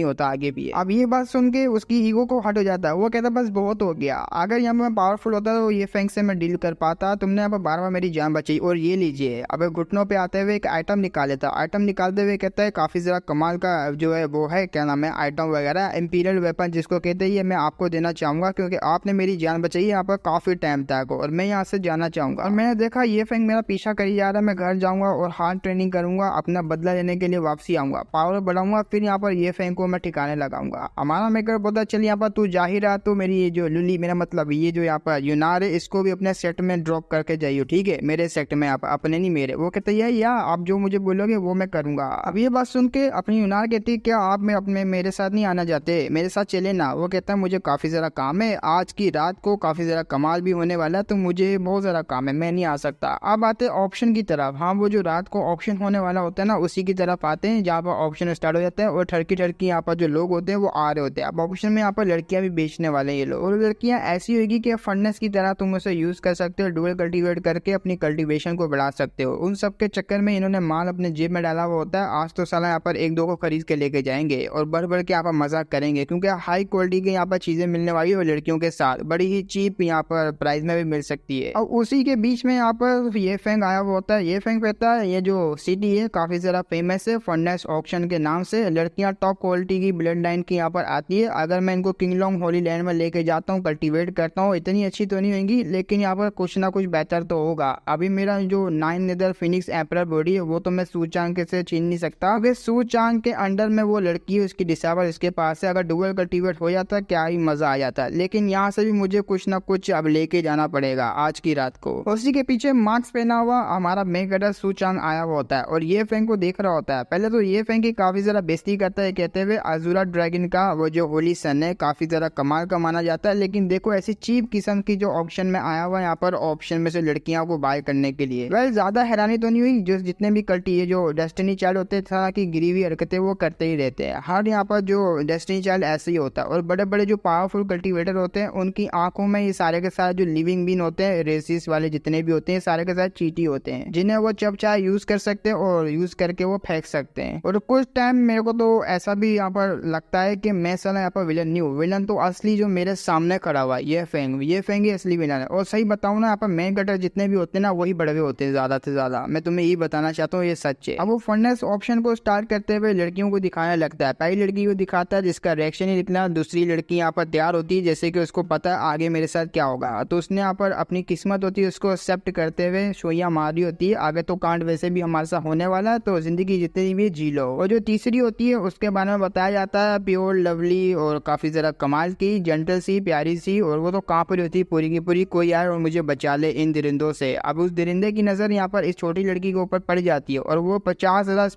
होता आगे भी। अब ये बात सुन के उसकी ईगो को हट हो जाता है, वो कहता बस बहुत हो गया, अगर यहाँ पर पावरफुल होता तो ये फैंग से मैं डील कर पाता, तुमने यहाँ पर बार मेरी जान बचाई, और ये लीजिए। अब घुटनों पे आते हुए एक आइटम निकाल लेता, आइटम निकालते हुए कहता है काफी जरा कमाल का जो है वो है, क्या नाम है आइटम वगैरह, इंपीरियल वेपन जिसको कहते हैं, ये मैं आपको देना चाहूंगा क्योंकि आपने मेरी जान बचाई यहाँ पर काफी टाइम तक, और मैं यहाँ से जाना चाहूंगा। और मैंने देखा ये फैंग मेरा पीछा करी जा रहा है, मैं घर जाऊंगा और हार्ड ट्रेनिंग करूंगा, अपना बदला लेने के लिए वापसी आऊंगा, पावर बढ़ाऊंगा, फिर यहाँ पर ये फैंग को मैं ठिकाने लगाऊंगा। हमारा मेकर बोलता चल यहाँ पर तू जा ही रहा तो मेरी ये जो लुली, मेरा मतलब ये जो यहाँ पर यूनार है, इसको भी अपने सेट में ड्रॉप करके जाइयो, ठीक है, मेरे मेरे सेक्टर में, आप अपने नहीं मेरे। वो कहता है या आप जो मुझे बोलोगे वो मैं करूंगा। अब ये बात सुन के अपनी यूनार कहती है क्या आप अपने मेरे साथ नहीं आना चाहते, मेरे साथ चले ना। वो कहता है मुझे काफी ज्यादा काम है, आज की रात को काफी ज्यादा कमाल भी होने वाला है, तो मुझे बहुत ज्यादा काम है, मैं नहीं आ सकता। अब आते ऑप्शन की तरफ। हाँ, वो जो रात को ऑप्शन होने वाला होता है ना, उसी की तरफ आते हैं जहाँ पर ऑप्शन स्टार्ट हो जाता है और ठरकी ठरकी यहाँ पर जो लोग होते हैं वो आ रहे होते हैं। अब ऑप्शन में यहाँ पर लड़कियां भी बेचने वाले हैं ये लोग, और लड़कियां ऐसी होगी कि फंडनेस की तरह तुम उसे यूज कर सकते हो, डुअल कल्टीवेट करके अपनी कल्टीवेशन को बढ़ा सकते हो। उन सब के चक्कर में इन्होंने माल अपने जेब में डाला हुआ होता है। आज तो साला यहाँ पर एक दो को खरीद के लेके जाएंगे और बढ़ बढ़ के यहाँ पर मजाक करेंगे, क्योंकि हाई क्वालिटी की यहाँ पर चीजें मिलने वाली है और लड़कियों के साथ बड़ी ही चीप यहाँ पर प्राइस में भी मिल सकती है। और उसी के बीच में यहाँ पर ये फेंग आया हुआ होता है। ये फेंग कहता है ये जो सिटी है काफी ज्यादा फेमस है फंडनेस ऑक्शन के नाम से। लड़कियां टॉप क्वालिटी की ब्लड लाइन की यहाँ पर आती है। अगर मैं इनको किंगलोंग होली लैंड में लेके जाता हूँ, कल्टीवेट करता हूँ, इतनी अच्छी तो नहीं होगी, लेकिन यहाँ पर कुछ ना कुछ बेहतर तो होगा। अभी मेरा जो 9 नेदर फिनिक्स एम्परर बॉडी है वो तो मैं सूचांक से छीन नहीं सकता। अगर सूचांक के अंडर में वो लड़की है, उसकी डिसेबल इसके पास है, अगर डुअल कल्टीवेट हो जाता क्या ही मजा आ जाता। लेकिन यहाँ से भी मुझे कुछ ना कुछ अब लेके जाना पड़ेगा आज की रात को। उसी के पीछे मास्क पहना हुआ हमारा मेगडर सूचांग आया हुआ होता है और ये फेंग को देख रहा होता है। पहले तो ये फेंग की काफी ज्यादा बेइज्जती करता है, कहते हुए अजूरा ड्रैगन का वो जो होली सन है काफी ज्यादा कमाल का माना जाता है। लेकिन देखो ऐसी चीप किस्म की जो ऑप्शन में आया हुआ है यहाँ पर ऑप्शन में से लड़कियों को बाय करने के लिए। वेल ज्यादा हैरानी तो नहीं हुई, जो जितने भी कल्टी है जो डेस्टिनी चाइल्ड होते हैं की गिरी हुई हरकतें वो करते ही रहते हैं। हर यहाँ पर जो डेस्टिनी चाइल्ड ऐसे ही होता है। और बड़े बड़े जो पावरफुल कल्टीवेटर होते हैं उनकी आंखों में ये सारे के सारे जो लिविंग बीन होते हैं, रेसिस वाले जितने भी होते हैं, सारे के सारे चीटी होते हैं, जिन्हें वो जब चाहे यूज कर सकते हैं और यूज करके वो फेंक सकते हैं। और कुछ टाइम मेरे को तो ऐसा भी यहाँ पर लगता है कि मैं साला यहाँ पर विलन नहीं हूँ, विलन तो असली जो मेरे सामने खड़ा हुआ है ये फेंग ही असली विलन है। और सही बताऊँ ना, यहाँ पर मेन कटर जितने भी होते हैं ना वही बड़े होते हैं ज्यादा से ज्यादा। मैं तुम्हें यही बताना चाहता हूँ, ये सच है। अब वो फंडनेस ऑप्शन को स्टार्ट करते हुए लड़कियों को दिखाने लगता है। पहली लड़की को दिखाता है जिसका रिएक्शन ही निकला, दूसरी लड़की यहाँ पर तैयार होती है जैसे कि उसको पता है आगे मेरे साथ क्या होगा, तो उसने यहाँ पर अपनी किस्मत होती है उसको एक्सेप्ट करते हुए सोइयां मार रही होती है। आगे तो कांड वैसे भी हमारे साथ होने वाला है, तो जिंदगी जितनी भी जी लो। और जो तीसरी होती है उसके बारे में बताया जाता है, प्योर लवली और काफी जरा कमाल की, जेंटल सी, प्यारी सी, और वो तो कांप रही होती है पूरी की पूरी, कोई आए और मुझे बचा ले इन दरिंदों से। अब उस दरिंदे की नजर यहाँ पर इस छोटी लड़की के ऊपर पड़ जाती है और वो 50,000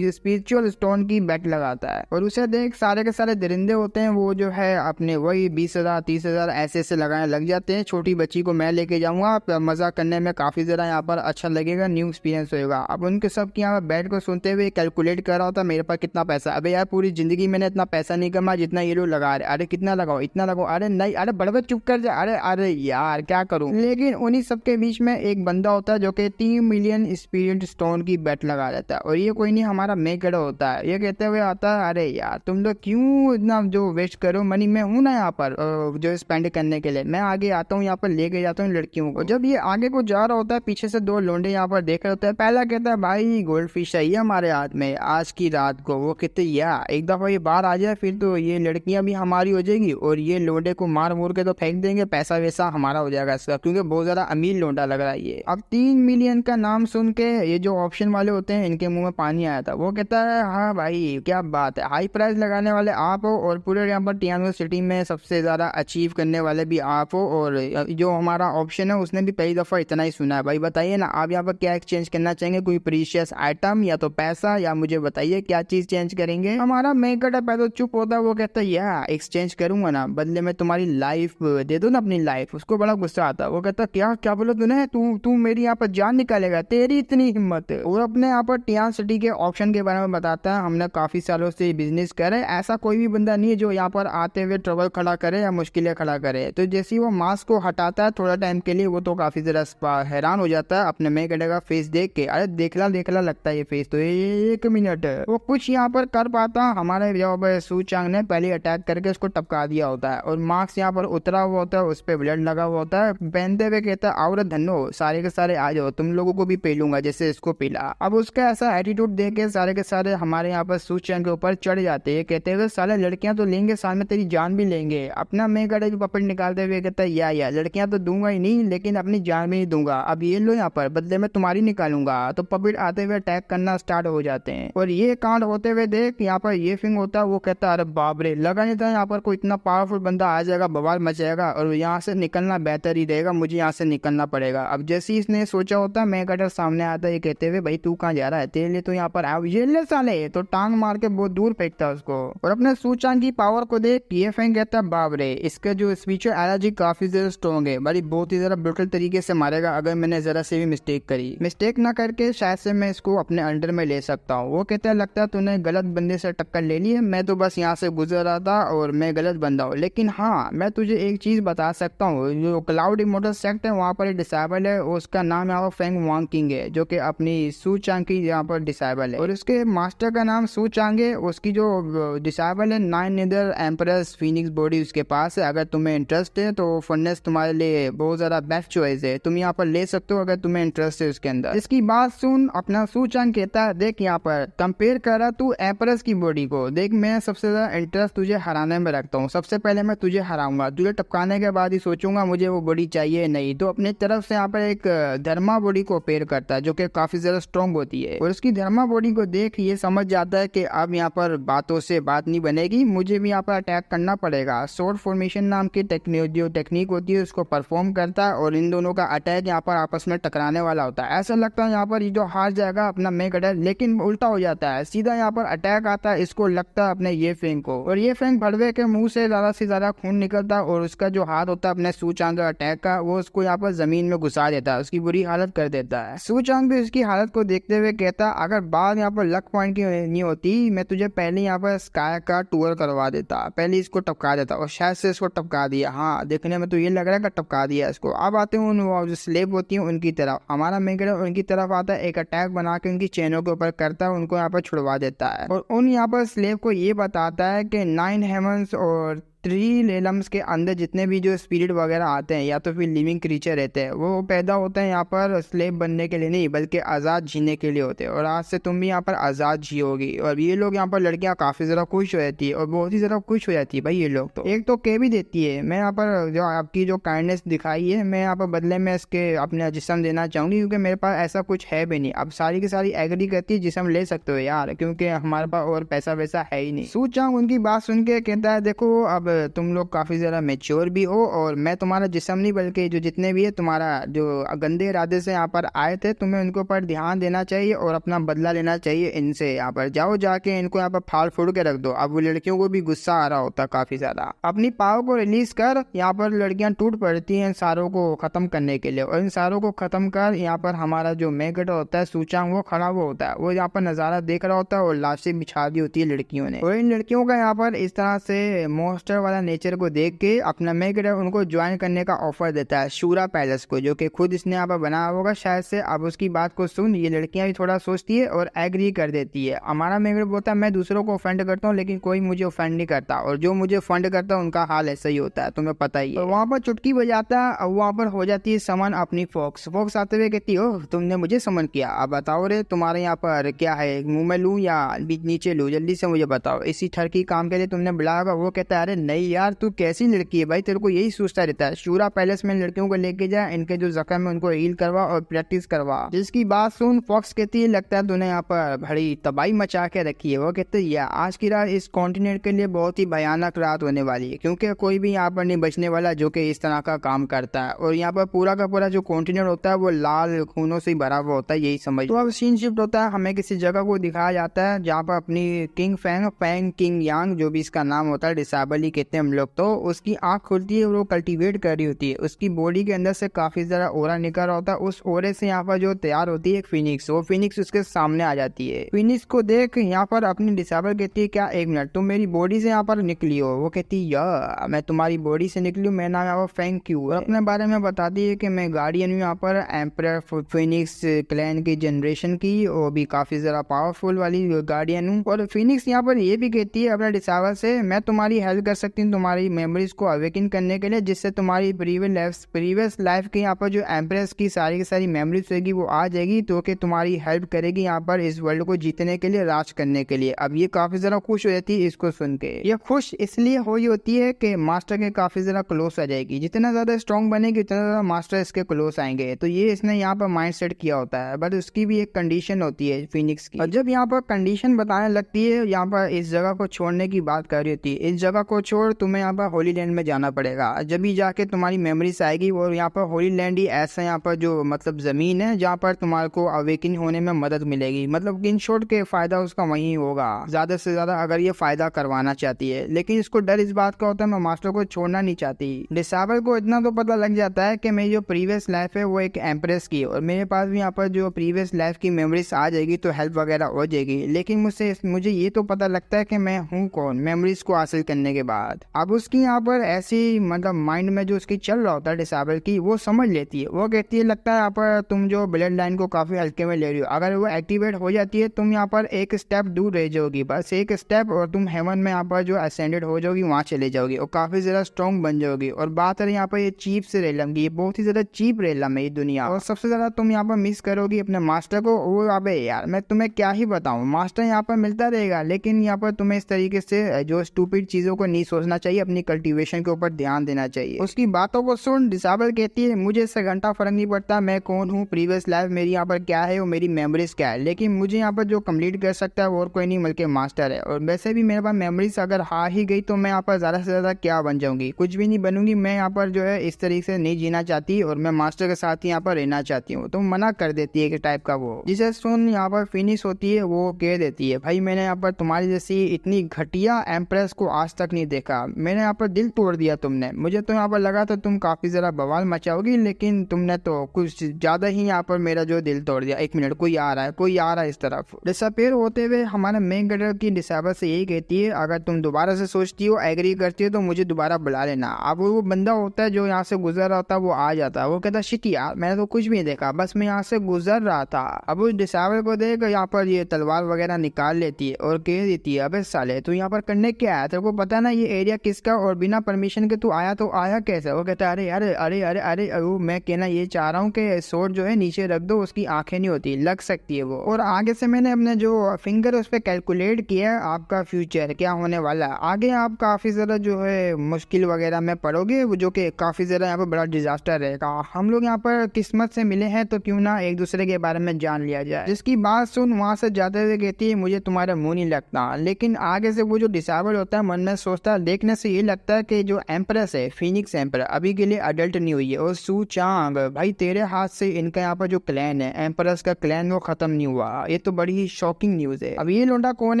स्पिरिचुअल स्टोन की बेट लगाता है। और उसे देख सारे के सारे दरिंदे होते हैं वो जो है अपने वही 20,000 30,000 ऐसे लगाने लग जाते हैं। छोटी बच्ची को मैं लेके जाऊंगा, मजा करने में काफी ज्यादा यहाँ पर अच्छा लगेगा, न्यू एक्सपीरियंस होगा। अब उनके सब की यहाँ पर बैठ को सुनते हुए कैलकुलेट कर रहा होता मेरे पास कितना पैसा। अबे यार पूरी जिंदगी मैंने इतना पैसा नहीं कमा जितना ये लोग लगा रहे। अरे कितना लगाओ, इतना लगाओ, अरे नहीं, अरे बड़बड़ चुप कर जा, अरे अरे यार क्या करूं। लेकिन उन्हीं सबके बीच में एक बंदा होता है जो कि 3 मिलियन स्पिरिट स्टोन की बेट लगा देता है, और ये कोई नहीं हमारा मेगड होता है। ये कहते हुए आता है अरे यार तुम लोग क्यों इतना जो वेस्ट करो मनी, मैं हूं ना यहाँ पर जो स्पेंड करने के लिए, मैं आगे आता हूँ, यहाँ पर लेके जाता हूँ लड़कियों को। जब ये आगे को जा रहा होता है पीछे से दो लोंडे यहाँ पर देख रहे होते हैं। पहला कहता है भाई गोल्ड फिश है ये हमारे हाथ में आज की रात को। वो कहते यार एक दफा ये बाहर आ जाए फिर तो ये लड़कियां भी हमारी हो जाएगी और ये लोंडे को मार मोर के तो फेंक देंगे, पैसा वैसा हमारा हो जाएगा इसका, क्योंकि बहुत ज्यादा अमीर लोंडा लग रहा है ये। अब 3 मिलियन का नाम सुन के ये जो ऑप्शन वाले होते हैं इनके मुंह में पानी आया था। वो कहता है हाँ भाई क्या बात है, हाई प्राइस लगाने वाले आप हो और पूरे यहाँ पर टियानो सिटी में सबसे ज्यादा अचीव करने वाले भी आप हो, और जो हमारा ऑप्शन है उसने भी पहली दफा इतना ही सुना है। भाई बताइए ना आप यहाँ पर क्या एक्सचेंज करना चाहेंगे, कोई प्रीशियस आइटम या तो पैसा, या मुझे बताइए क्या चीज चेंज करेंगे। हमारा मेकअप है तो चुप होता है। वो कहता है यार एक्सचेंज करूंगा ना, बदले में तुम्हारी लाइफ दे दो ना, अपनी लाइफ। उसको बड़ा गुस्सा आता है। वो कहता क्या क्या बोला तूने, तू मेरी यहाँ पर जान निकालेगा, तेरी इतनी हिम्मत है। और अपने यहाँ पर टियान सिटी के ऑप्शन के बारे में बताता है, हमने काफी सालों से बिजनेस करे, ऐसा कोई भी बंदा नहीं है जो यहाँ पर आते हुए ट्रबल खड़ा करे या मुश्किलें खड़ा करे। तो जैसे ही वो मास्क को हटाता है थोड़ा टाइम के लिए, वो तो काफी जरा हैरान हो जाता है अपने मेकअप का फेस देख के। अरे देखला देखला लगता है ये फेस, तो 1 मिनट वो कुछ यहाँ पर कर पाता। हमारे जब सूचांग ने पहले अटैक करके उसको टपका दिया होता है और मार्क्स यहाँ पर उतरा हुआ होता है, उस पर ब्लड लगा हुआ होता है। पहनते हुए कहता है औरत धन्नो सारे के सारे आ जाओ, तुम लोगों को भी पी लूंगा जैसे इसको पीला। अब उसका ऐसा एटीट्यूड देख के सारे के सारे हमारे यहाँ पर सूचांग के ऊपर चढ़ जाते हैं, कहते हुए साले लड़कियां तो लेंगे साथ में तेरी जान भी लेंगे। अपना मेगड़ पपड़ निकालते हुए कहता है या लड़कियां तो दूंगा ही नहीं लेकिन अपनी जान भी नहीं दूंगा, अब ये लो यहाँ पर बदले में तुम्हारी निकालूंगा। तो पपड़ आते हुए अटैक करना स्टार्ट हो जाते हैं और ये कांड होते हुए देख यहाँ पर ये फिंग होता है। वो कहता है अरे बाप रे, लगा नहीं था यहाँ पर कोई इतना पावरफुल बंदा आ जाएगा, बवाल मचाएगा और यहाँ से निकलना बेहतर ही रहेगा, मुझे यहाँ से निकलना पड़ेगा। अब जैसे ही इसने सोचा होता है मैगडर सामने आता है ये कहते हुए भाई तू कहाँ जा रहा है, तेरे लिए तो यहाँ पर आया, ये ले साले, तो टांग मार के बहुत दूर फेंकता है उसको। और अपने सूचांग की पावर को देख ये फैंग कहता है बाप रे, इसका जो स्पीचर एनर्जी काफी ज्यादा स्ट्रॉन्ग है भाई, बहुत ही ज्यादा ब्रूटल तरीके से मारेगा अगर मैंने जरा से भी मिस्टेक ना करके शायद से मैं इसको अपने अंडर में ले सकता हूँ। वो कहता है लगता है तूने गलत बंदे से टक्कर ले ली है, मैं तो बस यहाँ से गुजर रहा था और मैं गलत बंदा हूँ, लेकिन हाँ मैं तुझे एक चीज बता सकता हूँ, जो क्लाउड इमोर्टल सेक्ट है वहाँ पर डिसेबल है, उसका नाम यहाँ पर फेंग वांग किंग है, जो कि अपनी सूचांग की यहाँ पर डिसेबल है, और उसके मास्टर का नाम सूचांग है। उसकी जो डिसेबल है 9 नीदर एम्परस फीनिक्स बॉडी उसके पास है। अगर तुम्हें इंटरेस्ट है तो फर्नेस तुम्हारे लिए बहुत ज्यादा बेस्ट चॉइस है, तुम यहाँ पर ले सकते हो अगर तुम्हें इंटरेस्ट है उसके अंदर। इसकी बात सुन अपना सूचांग कहता है देख यहाँ पर कंपेयर कर रहा तू एम्परस की बॉडी को, देख मैं सबसे ज्यादा इंटरेस्ट तुझे हराने में रखता हूँ, सबसे पहले मैं तुझे हराऊंगा, तुझे टपकाने के बाद ही सोचूंगा मुझे वो बॉडी चाहिए नहीं। तो अपने तरफ से यहाँ पर एक धर्मा बॉडी को पेयर करता है जो कि काफी ज्यादा स्ट्रॉन्ग होती है, और उसकी धर्मा बॉडी को देख ये समझ जाता है कि अब यहाँ पर बातों से बात नहीं बनेगी, मुझे भी यहाँ पर अटैक करना पड़ेगा। शॉर्ट फॉर्मेशन नाम की टेक्निक होती है उसको परफॉर्म करता है, और इन दोनों का अटैक यहाँ पर आपस में टकराने वाला होता है। ऐसा लगता है यहाँ पर ये जो हार जाएगा अपना मेगाडर, लेकिन उल्टा हो जाता है, सीधा यहाँ पर अटैक आता है, इसको लगता है अपने ये फेंग को, और ये फेंग भड़वे के मुंह से ज्यादा खून निकलता है, और उसका जो हाथ होता है अपने सूचांग अटैक का वो उसको यहाँ पर जमीन में घुसा देता है, उसकी बुरी हालत कर देता है। सूचांग भी उसकी हालत को देखते हुए कहता अगर बात यहाँ पर लक पॉइंट की नहीं होती मैं तुझे पहले यहाँ पर स्काई का टूर करवा देता, पहले इसको टपका देता, और शायद से इसको टपका दिया, हाँ देखने में तो ये लग रहा है कि टपका दिया इसको। अब आते हैं उन जो स्लेव होती हैं उनकी तरफ, हमारा मेगाडर उनकी तरफ आता है, एक अटैक बना के उनकी चेनों के ऊपर करता है, उनको यहाँ पर छुड़वा देता है, और उन यहाँ पर स्लेव को ये बताता है कि 9 हेवंस और 3 रेलम्स के अंदर जितने भी जो स्पिरिट वगैरह आते हैं या तो फिर लिविंग क्रीचर रहते हैं वो पैदा होते हैं यहाँ पर स्लेव बनने के लिए नहीं बल्कि आज़ाद जीने के लिए होते हैं, और आज से तुम भी यहाँ पर आज़ाद जियोगी। और ये लोग यहाँ पर लड़कियाँ काफ़ी ज़्यादा खुश हो जाती है, और बहुत ही ज़्यादा खुश हो जाती है भाई ये लोग, तो एक तो कह भी देती है मैं यहाँ पर जो आपकी जो काइंडनेस दिखाई है मैं यहाँ पर बदले में इसके अपने जिस्म देना चाहूँगी, क्योंकि मेरे पास ऐसा कुछ है भी नहीं। अब सारी की सारी एग्री करती है जिस्म ले सकते हो यार, क्योंकि हमारे पास और पैसा वैसा है ही नहीं। सूचांग उनकी बात सुन के कहता है देखो अब तुम लोग काफी ज्यादा मेच्योर भी हो, और मैं तुम्हारा जिस्म नहीं बल्कि जो जितने भी है तुम्हारा जो गंदे इरादे से यहाँ पर आए थे तुम्हें उनको पर ध्यान देना चाहिए और अपना बदला लेना चाहिए इनसे। यहाँ पर जाओ जाके इनको यहाँ पर फाड़ फूड़ के रख दो। अब वो लड़कियों को भी गुस्सा आ रहा होता काफी ज्यादा, अपनी पावर को रिलीज कर यहाँ पर लड़कियां टूट पड़ती हैं इन सारों को खत्म करने के लिए, और इन सारों को खत्म कर यहाँ पर हमारा जो मेगाडर होता है सूचांग वो खड़ा हुआ होता है, वो यहाँ पर नजारा देख रहा होता है, और लाशें बिछा दी होती है लड़कियों ने, और इन लड़कियों का यहाँ पर इस तरह से मॉन्स्टर वाला नेचर को देख के अपना मेगाडर उनको ज्वाइन करने का ऑफर देता है शूरा पैलेस को, जो कि खुद इसने यहाँ पर बनाया होगा शायद से। अब उसकी बात को सुन ये लड़कियां भी थोड़ा सोचती है और एग्री कर देती है। हमारा मेगाडर बोलता है मैं दूसरों को ऑफेंड करता हूँ लेकिन कोई मुझे ऑफेंड नहीं करता, और जो मुझे फंड करता है उनका हाल ऐसा ही होता है, तुम्हें पता ही है। वहाँ पर चुटकी बजाता है और वहाँ पर हो जाती है समन अपनी फोक्स आते हुए कहती हो तुमने मुझे समन किया, अब बताओ रे तुम्हारे यहाँ पर क्या है, मुंह में लूं या नीचे लूं, जल्दी से मुझे बताओ, इसी ठरकी काम के लिए तुमने बुलाया होगा। वो कहता है अरे नहीं यार तू कैसी लड़की है भाई, तेरे को यही सोचता रहता है, शूरा पैलेस में लड़कियों को लेके जा, इनके जो जख्म है उनको हील करवा और प्रैक्टिस करवा। जिसकी बात सुन फॉक्स कहती है लगता है तूने यहाँ पर बड़ी तबाही मचा के रखी है। वो कहते हैं आज की रात इस कॉन्टिनेंट के लिए बहुत ही भयानक रात होने वाली है, क्योंकि कोई भी यहाँ पर नहीं बचने वाला जो कि इस तरह का काम करता है, और यहाँ पर पूरा का पूरा जो कॉन्टिनेंट होता है वो लाल खूनों से भरा हुआ होता है, यही समझ। तो अब सीन शिफ्ट होता है, हमें किसी जगह को दिखाया जाता है जहाँ पर अपनी किंग फैंग किंग यांग जो भी इसका नाम होता है डिसेबल ही कहते हैं हम लोग, तो उसकी आंख खुलती है और वो कल्टीवेट कर रही होती है, उसकी बॉडी के अंदर से काफी ज्यादा ओरा निकल रहा होता है, उस ओरे से यहाँ पर जो तैयार होती है एक फिनिक्स, वो फिनिक्स उसके सामने आ जाती है। फिनिक्स को देख यहाँ पर अपनी डिसेबल कहती है क्या एक मिनट तुम मेरी बॉडी से यहाँ पर निकली हो। वो कहती है या मैं तुम्हारी बॉडी से निकली हूँ, मेरा नाम यहाँ पर फैंग क्यू, और अपने बारे में बताती है कि मैं गार्डियन हूँ यहाँ पर एम्परर फिनिक्स क्लैन की जनरेशन की, और भी काफी ज्यादा पावरफुल वाली गार्डियन हूँ। और फिनिक्स यहाँ पर ये भी कहती है अपने डिसेबल से मैं तुम्हारी हेल्प कर सकती हूँ तुम्हारी मेमोरीज को अवेकन करने के लिए, जिससे तुम्हारी प्रीवियस लाइफ की यहाँ पर जो एम्प्रेस की सारी मेमोरीज होगी वो आ जाएगी, तो कि तुम्हारी हेल्प करेगी यहाँ पर इस वर्ल्ड को जीतने के लिए, राज करने के लिए। अब ये काफी ज्यादा खुश हो जाती है इसको सुन के। ये खुश इसलिए हो होती है कि मास्टर के काफी ज्यादा क्लोज आ जाएगी, जितना ज्यादा स्ट्रॉन्ग बनेगी उतना ज्यादा मास्टर इसके क्लोज आएंगे, तो ये इसने यहाँ पर माइंड सेट किया होता है। बट उसकी भी एक कंडीशन होती है फिनिक्स की, और जब यहाँ पर कंडीशन बताने लगती है यहाँ पर इस जगह को छोड़ने की बात कर रही होती है, इस जगह को छोड़ श्योर तुम्हें यहाँ पर होली लैंड में जाना पड़ेगा, जब भी जाके तुम्हारी मेमोरीज आएगी। और यहाँ पर होली लैंड ही ऐसा यहाँ पर जो मतलब जमीन है जहाँ पर तुम्हारे को अवेकिन होने में मदद मिलेगी। मतलब इन शॉर्ट के फायदा उसका वही होगा ज्यादा से ज्यादा, अगर ये फायदा करवाना चाहती है। लेकिन इसको डर इस बात का होता है मैं मास्टर को छोड़ना नहीं चाहती। डिसेबल को इतना तो पता लग जाता है कि मेरी जो प्रीवियस लाइफ है वो एक एम्प्रेस की, और मेरे पास भी यहाँ पर जो प्रीवियस लाइफ की मेमोरीज आ जाएगी तो हेल्प वगैरह हो जाएगी। लेकिन मुझे ये तो पता लगता है कि मैं हूँ कौन मेमोरीज को हासिल करने के बाद। अब उसकी यहाँ पर ऐसी मतलब माइंड में जो उसकी चल रहा होता है डिसेबल की, वो समझ लेती है। वो कहती है लगता है यहाँ पर तुम जो ब्लड लाइन को काफी हल्के में ले रही हो, अगर वो एक्टिवेट हो जाती है तुम यहाँ पर एक स्टेप दूर रह जाओगी, बस एक स्टेप, और तुम हेवन में यहाँ पर जो असेंडेड हो जाओगी वहां चले जाओगी और काफी ज्यादा स्ट्रॉन्ग बन जाओगी। और बात है यहाँ पर ये चीप से रेलम की, ये बहुत ही ज्यादा चीप रेलम है ये दुनिया। और सबसे ज्यादा तुम यहाँ पर मिस करोगी अपने मास्टर को। वो अबे यार मैं तुम्हें क्या ही बताऊं, मास्टर यहाँ पर मिलता रहेगा, लेकिन यहाँ पर तुम्हें इस तरीके से जो स्टूपिड चीजों को नहीं सोचना चाहिए, अपनी कल्टीवेशन के ऊपर ध्यान देना चाहिए। उसकी बातों को सुन। डिसेबल कहती है मुझे इससे घंटा फर्क नहीं पड़ता मैं कौन हूँ, प्रीवियस लाइफ मेरी यहाँ पर क्या है और मेरी मेमोरीज क्या है, लेकिन मुझे यहाँ पर जो कंप्लीट कर सकता है और कोई नहीं बल्कि मास्टर है। और वैसे भी मेरे पास मेमोरीज अगर आ ही गई तो मैं यहाँ पर ज्यादा से ज्यादा क्या बन जाऊंगी, कुछ भी नहीं बनूंगी। मैं यहाँ पर जो है इस तरीके से नहीं जीना चाहती और मैं मास्टर के साथ ही यहाँ पर रहना चाहती हूँ। तो मना कर देती है कि टाइप का वो, जिसे सुन यहाँ पर फिनिश होती है। वो कह देती है भाई मैंने यहाँ पर तुम्हारी जैसी इतनी घटिया एम्प्रेस को आज तक नहीं देखा, मैंने यहाँ पर दिल तोड़ दिया तुमने। मुझे तो यहाँ पर लगा था तुम काफी जरा बवाल मचाओगी, लेकिन तुमने तो कुछ ज्यादा ही यहाँ पर मेरा जो दिल तोड़ दिया। एक मिनट, कोई आ रहा है इस तरफ। डिसअपीयर होते हुए हमारे मेन कैरेक्टर की डिसेबल से यही कहती है अगर तुम दोबारा से सोचती हो एग्री करती हो तो मुझे दोबारा बुला लेना। अब वो बंदा होता है जो यहाँ से गुजर रहा होता है, वो आ जाता है। वो कहता शिट यार मैंने तो कुछ भी नहीं देखा, बस मैं यहाँ से गुजर रहा था। अब उस डिसेबल को देख यहाँ पर ये तलवार वगैरह निकाल लेती है और कह देती है अबे साले तू यहाँ पर करने क्या आया, तेरे को पता ना ये एरिया किसका, और बिना परमिशन के तू आया तो आया कैसे। वो कहता है अरे अरे अरे अरे अरे वो मैं कहना ये चाह रहा हूँ कि सोर्ड जो है नीचे रख दो, उसकी आंखें नहीं होती, लग सकती है वो। और आगे से मैंने अपने जो फिंगर उस पर कैलकुलेट किया आपका फ्यूचर क्या होने वाला है। आगे आप काफी ज्यादा जो है मुश्किल वगैरह में पड़ोगे, जो कि काफी ज्यादा यहाँ पर बड़ा डिजास्टर रहेगा। हम लोग यहाँ पर किस्मत से मिले हैं तो क्यों ना एक दूसरे के बारे में जान लिया जाए। जिसकी बात सुन वहां से जाते हुए कहती है मुझे तुम्हारा मुंह नहीं लगता। लेकिन आगे से वो जो डिसेबल होता है मन में सोचता है, देखने से ये लगता है कि जो एम्प्रेस है फीनिक्स एम्पर अभी के लिए अडल्ट नहीं हुई है। और सू चांग भाई तेरे हाथ से इनका यहाँ पर जो क्लैन है एम्प्रेस का क्लैन वो खत्म नहीं हुआ, ये तो बड़ी ही शॉकिंग न्यूज है। अब ये लोंडा कौन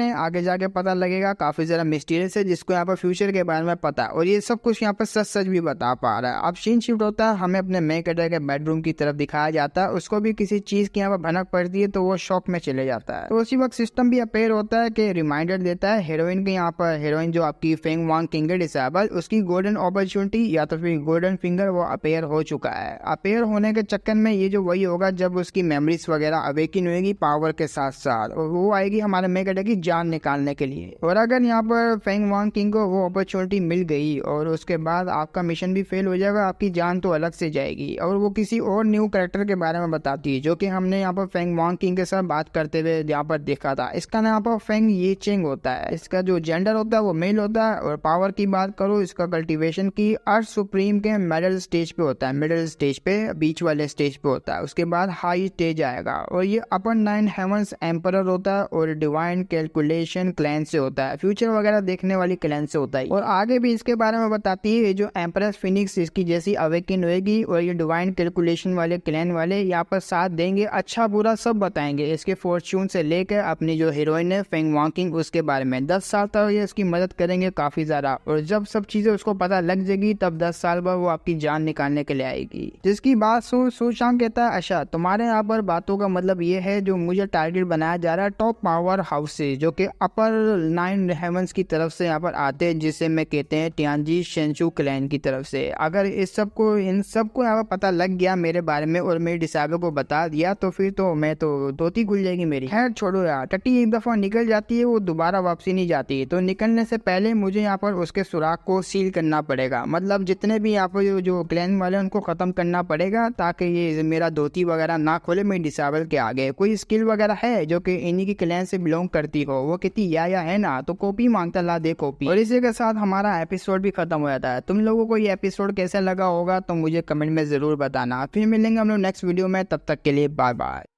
है आगे जाके पता लगेगा, काफी ज्यादा मिस्टीरियस है, जिसको यहाँ पर फ्यूचर के बारे में पता है और ये सब कुछ यहाँ पर सच सच भी बता पा रहा है। अब सीन शिफ्ट होता है, हमें अपने मेन कैरेक्टर के बेडरूम की तरफ दिखाया जाता है। उसको भी किसी चीज की यहाँ पर भनक पड़ती है तो वो शॉक में चले जाता है। तो उसी वक्त सिस्टम भी अपेयर होता है कि रिमाइंडर देता है हीरोइन के, यहाँ पर हीरोइन जो आपकी फेंग वांग किंग है डिसेबल, उसकी गोल्डन अपॉर्चुनिटी या तो फिर गोल्डन फिंगर वो अपेयर हो चुका है। अपेयर होने के चक्कर में ये जो वही होगा जब उसकी मेमोरीज वगैरह अवेकिन होगी पावर के साथ साथ, और वो आएगी हमारे मेन कैरेक्टर की जान निकालने के लिए। और अगर यहाँ पर फेंग वांग किंग को वो अपॉर्चुनिटी मिल गई और उसके बाद आपका मिशन भी फेल हो जाएगा, आपकी जान तो अलग से जाएगी। और वो किसी और न्यू कैरेक्टर के बारे में बताती है जो कि हमने यहाँ पर फेंग वांग किंग के साथ बात करते हुए यहाँ पर देखा था। इसका नाम पर फेंग ये चेंग होता है, इसका जो जेंडर होता है वो मेल होता है। और पावर की बात करो इसका कल्टीवेशन की अर्थ सुप्रीम के मिडिल स्टेज पे होता है, मिडिल स्टेज पे बीच वाले स्टेज पे होता है। उसके बाद हाई स्टेज आएगा और ये अपर 9 हेवंस एम्परर होता है और डिवाइन कैलकुलेशन क्लैन से होता है, फ्यूचर वगैरह देखने वाली क्लैन से होता है। और आगे भी इसके बारे में बताती है जो एम्परस फिनिक्स इसकी जैसी अवेकिन होगी और ये डिवाइन कैलकुलेशन वाले क्लैन वाले यहाँ पर साथ देंगे, अच्छा बुरा सब बताएंगे। इसके फॉर्च्यून से लेकर अपनी जो हीरोइन है फेंग वांग किंग उसके बारे में 10 साल तक ये इसकी मदद करेंगे काफी ज्यादा। और जब सब चीजें उसको पता लग जाएगी तब 10 साल बाद वो आपकी जान निकालने के लिए आएगी। जिसकी बात सुशांग कहता है अच्छा तुम्हारे यहाँ पर बातों का मतलब ये है जो मुझे टारगेट बनाया जा रहा है टॉप पावर हाउसेज जो कि अपर 9 हेवंस की तरफ से यहाँ पर आते हैं, जिसे मैं कहते हैं टियानजी शेंचू क्लैन की तरफ से। अगर इन सबको यहाँ पर पता लग गया मेरे बारे में और मेरे डिसेबल को बता दिया तो फिर तो मैं तो धोती खुल जाएगी मेरी। खैर छोड़ो यार, टट्टी एक दफा निकल जाती है वो दोबारा वापसी नहीं जाती, तो निकलने से पहले मुझे यहाँ पर उसके सुराग को सील करना पड़ेगा। मतलब जितने भी यहाँ पर जो क्लैन वाले उनको खत्म करना पड़ेगा ताकि ये मेरा धोती वगैरह ना खोले मेरे डिसेबल के आगे। कोई स्किल वगैरह है जो कि इन्हीं की क्लैन से बिलोंग करती हो? वो कहती या है ना, तो कॉपी मांगता, ला दे कॉपी। और इसी के साथ हमारा एपिसोड भी खत्म हो जाता है। तुम लोगों को ये एपिसोड कैसा लगा होगा तो मुझे कमेंट में जरूर बताना। फिर मिलेंगे हम लोग नेक्स्ट वीडियो में, तब तक के लिए बाय बाय।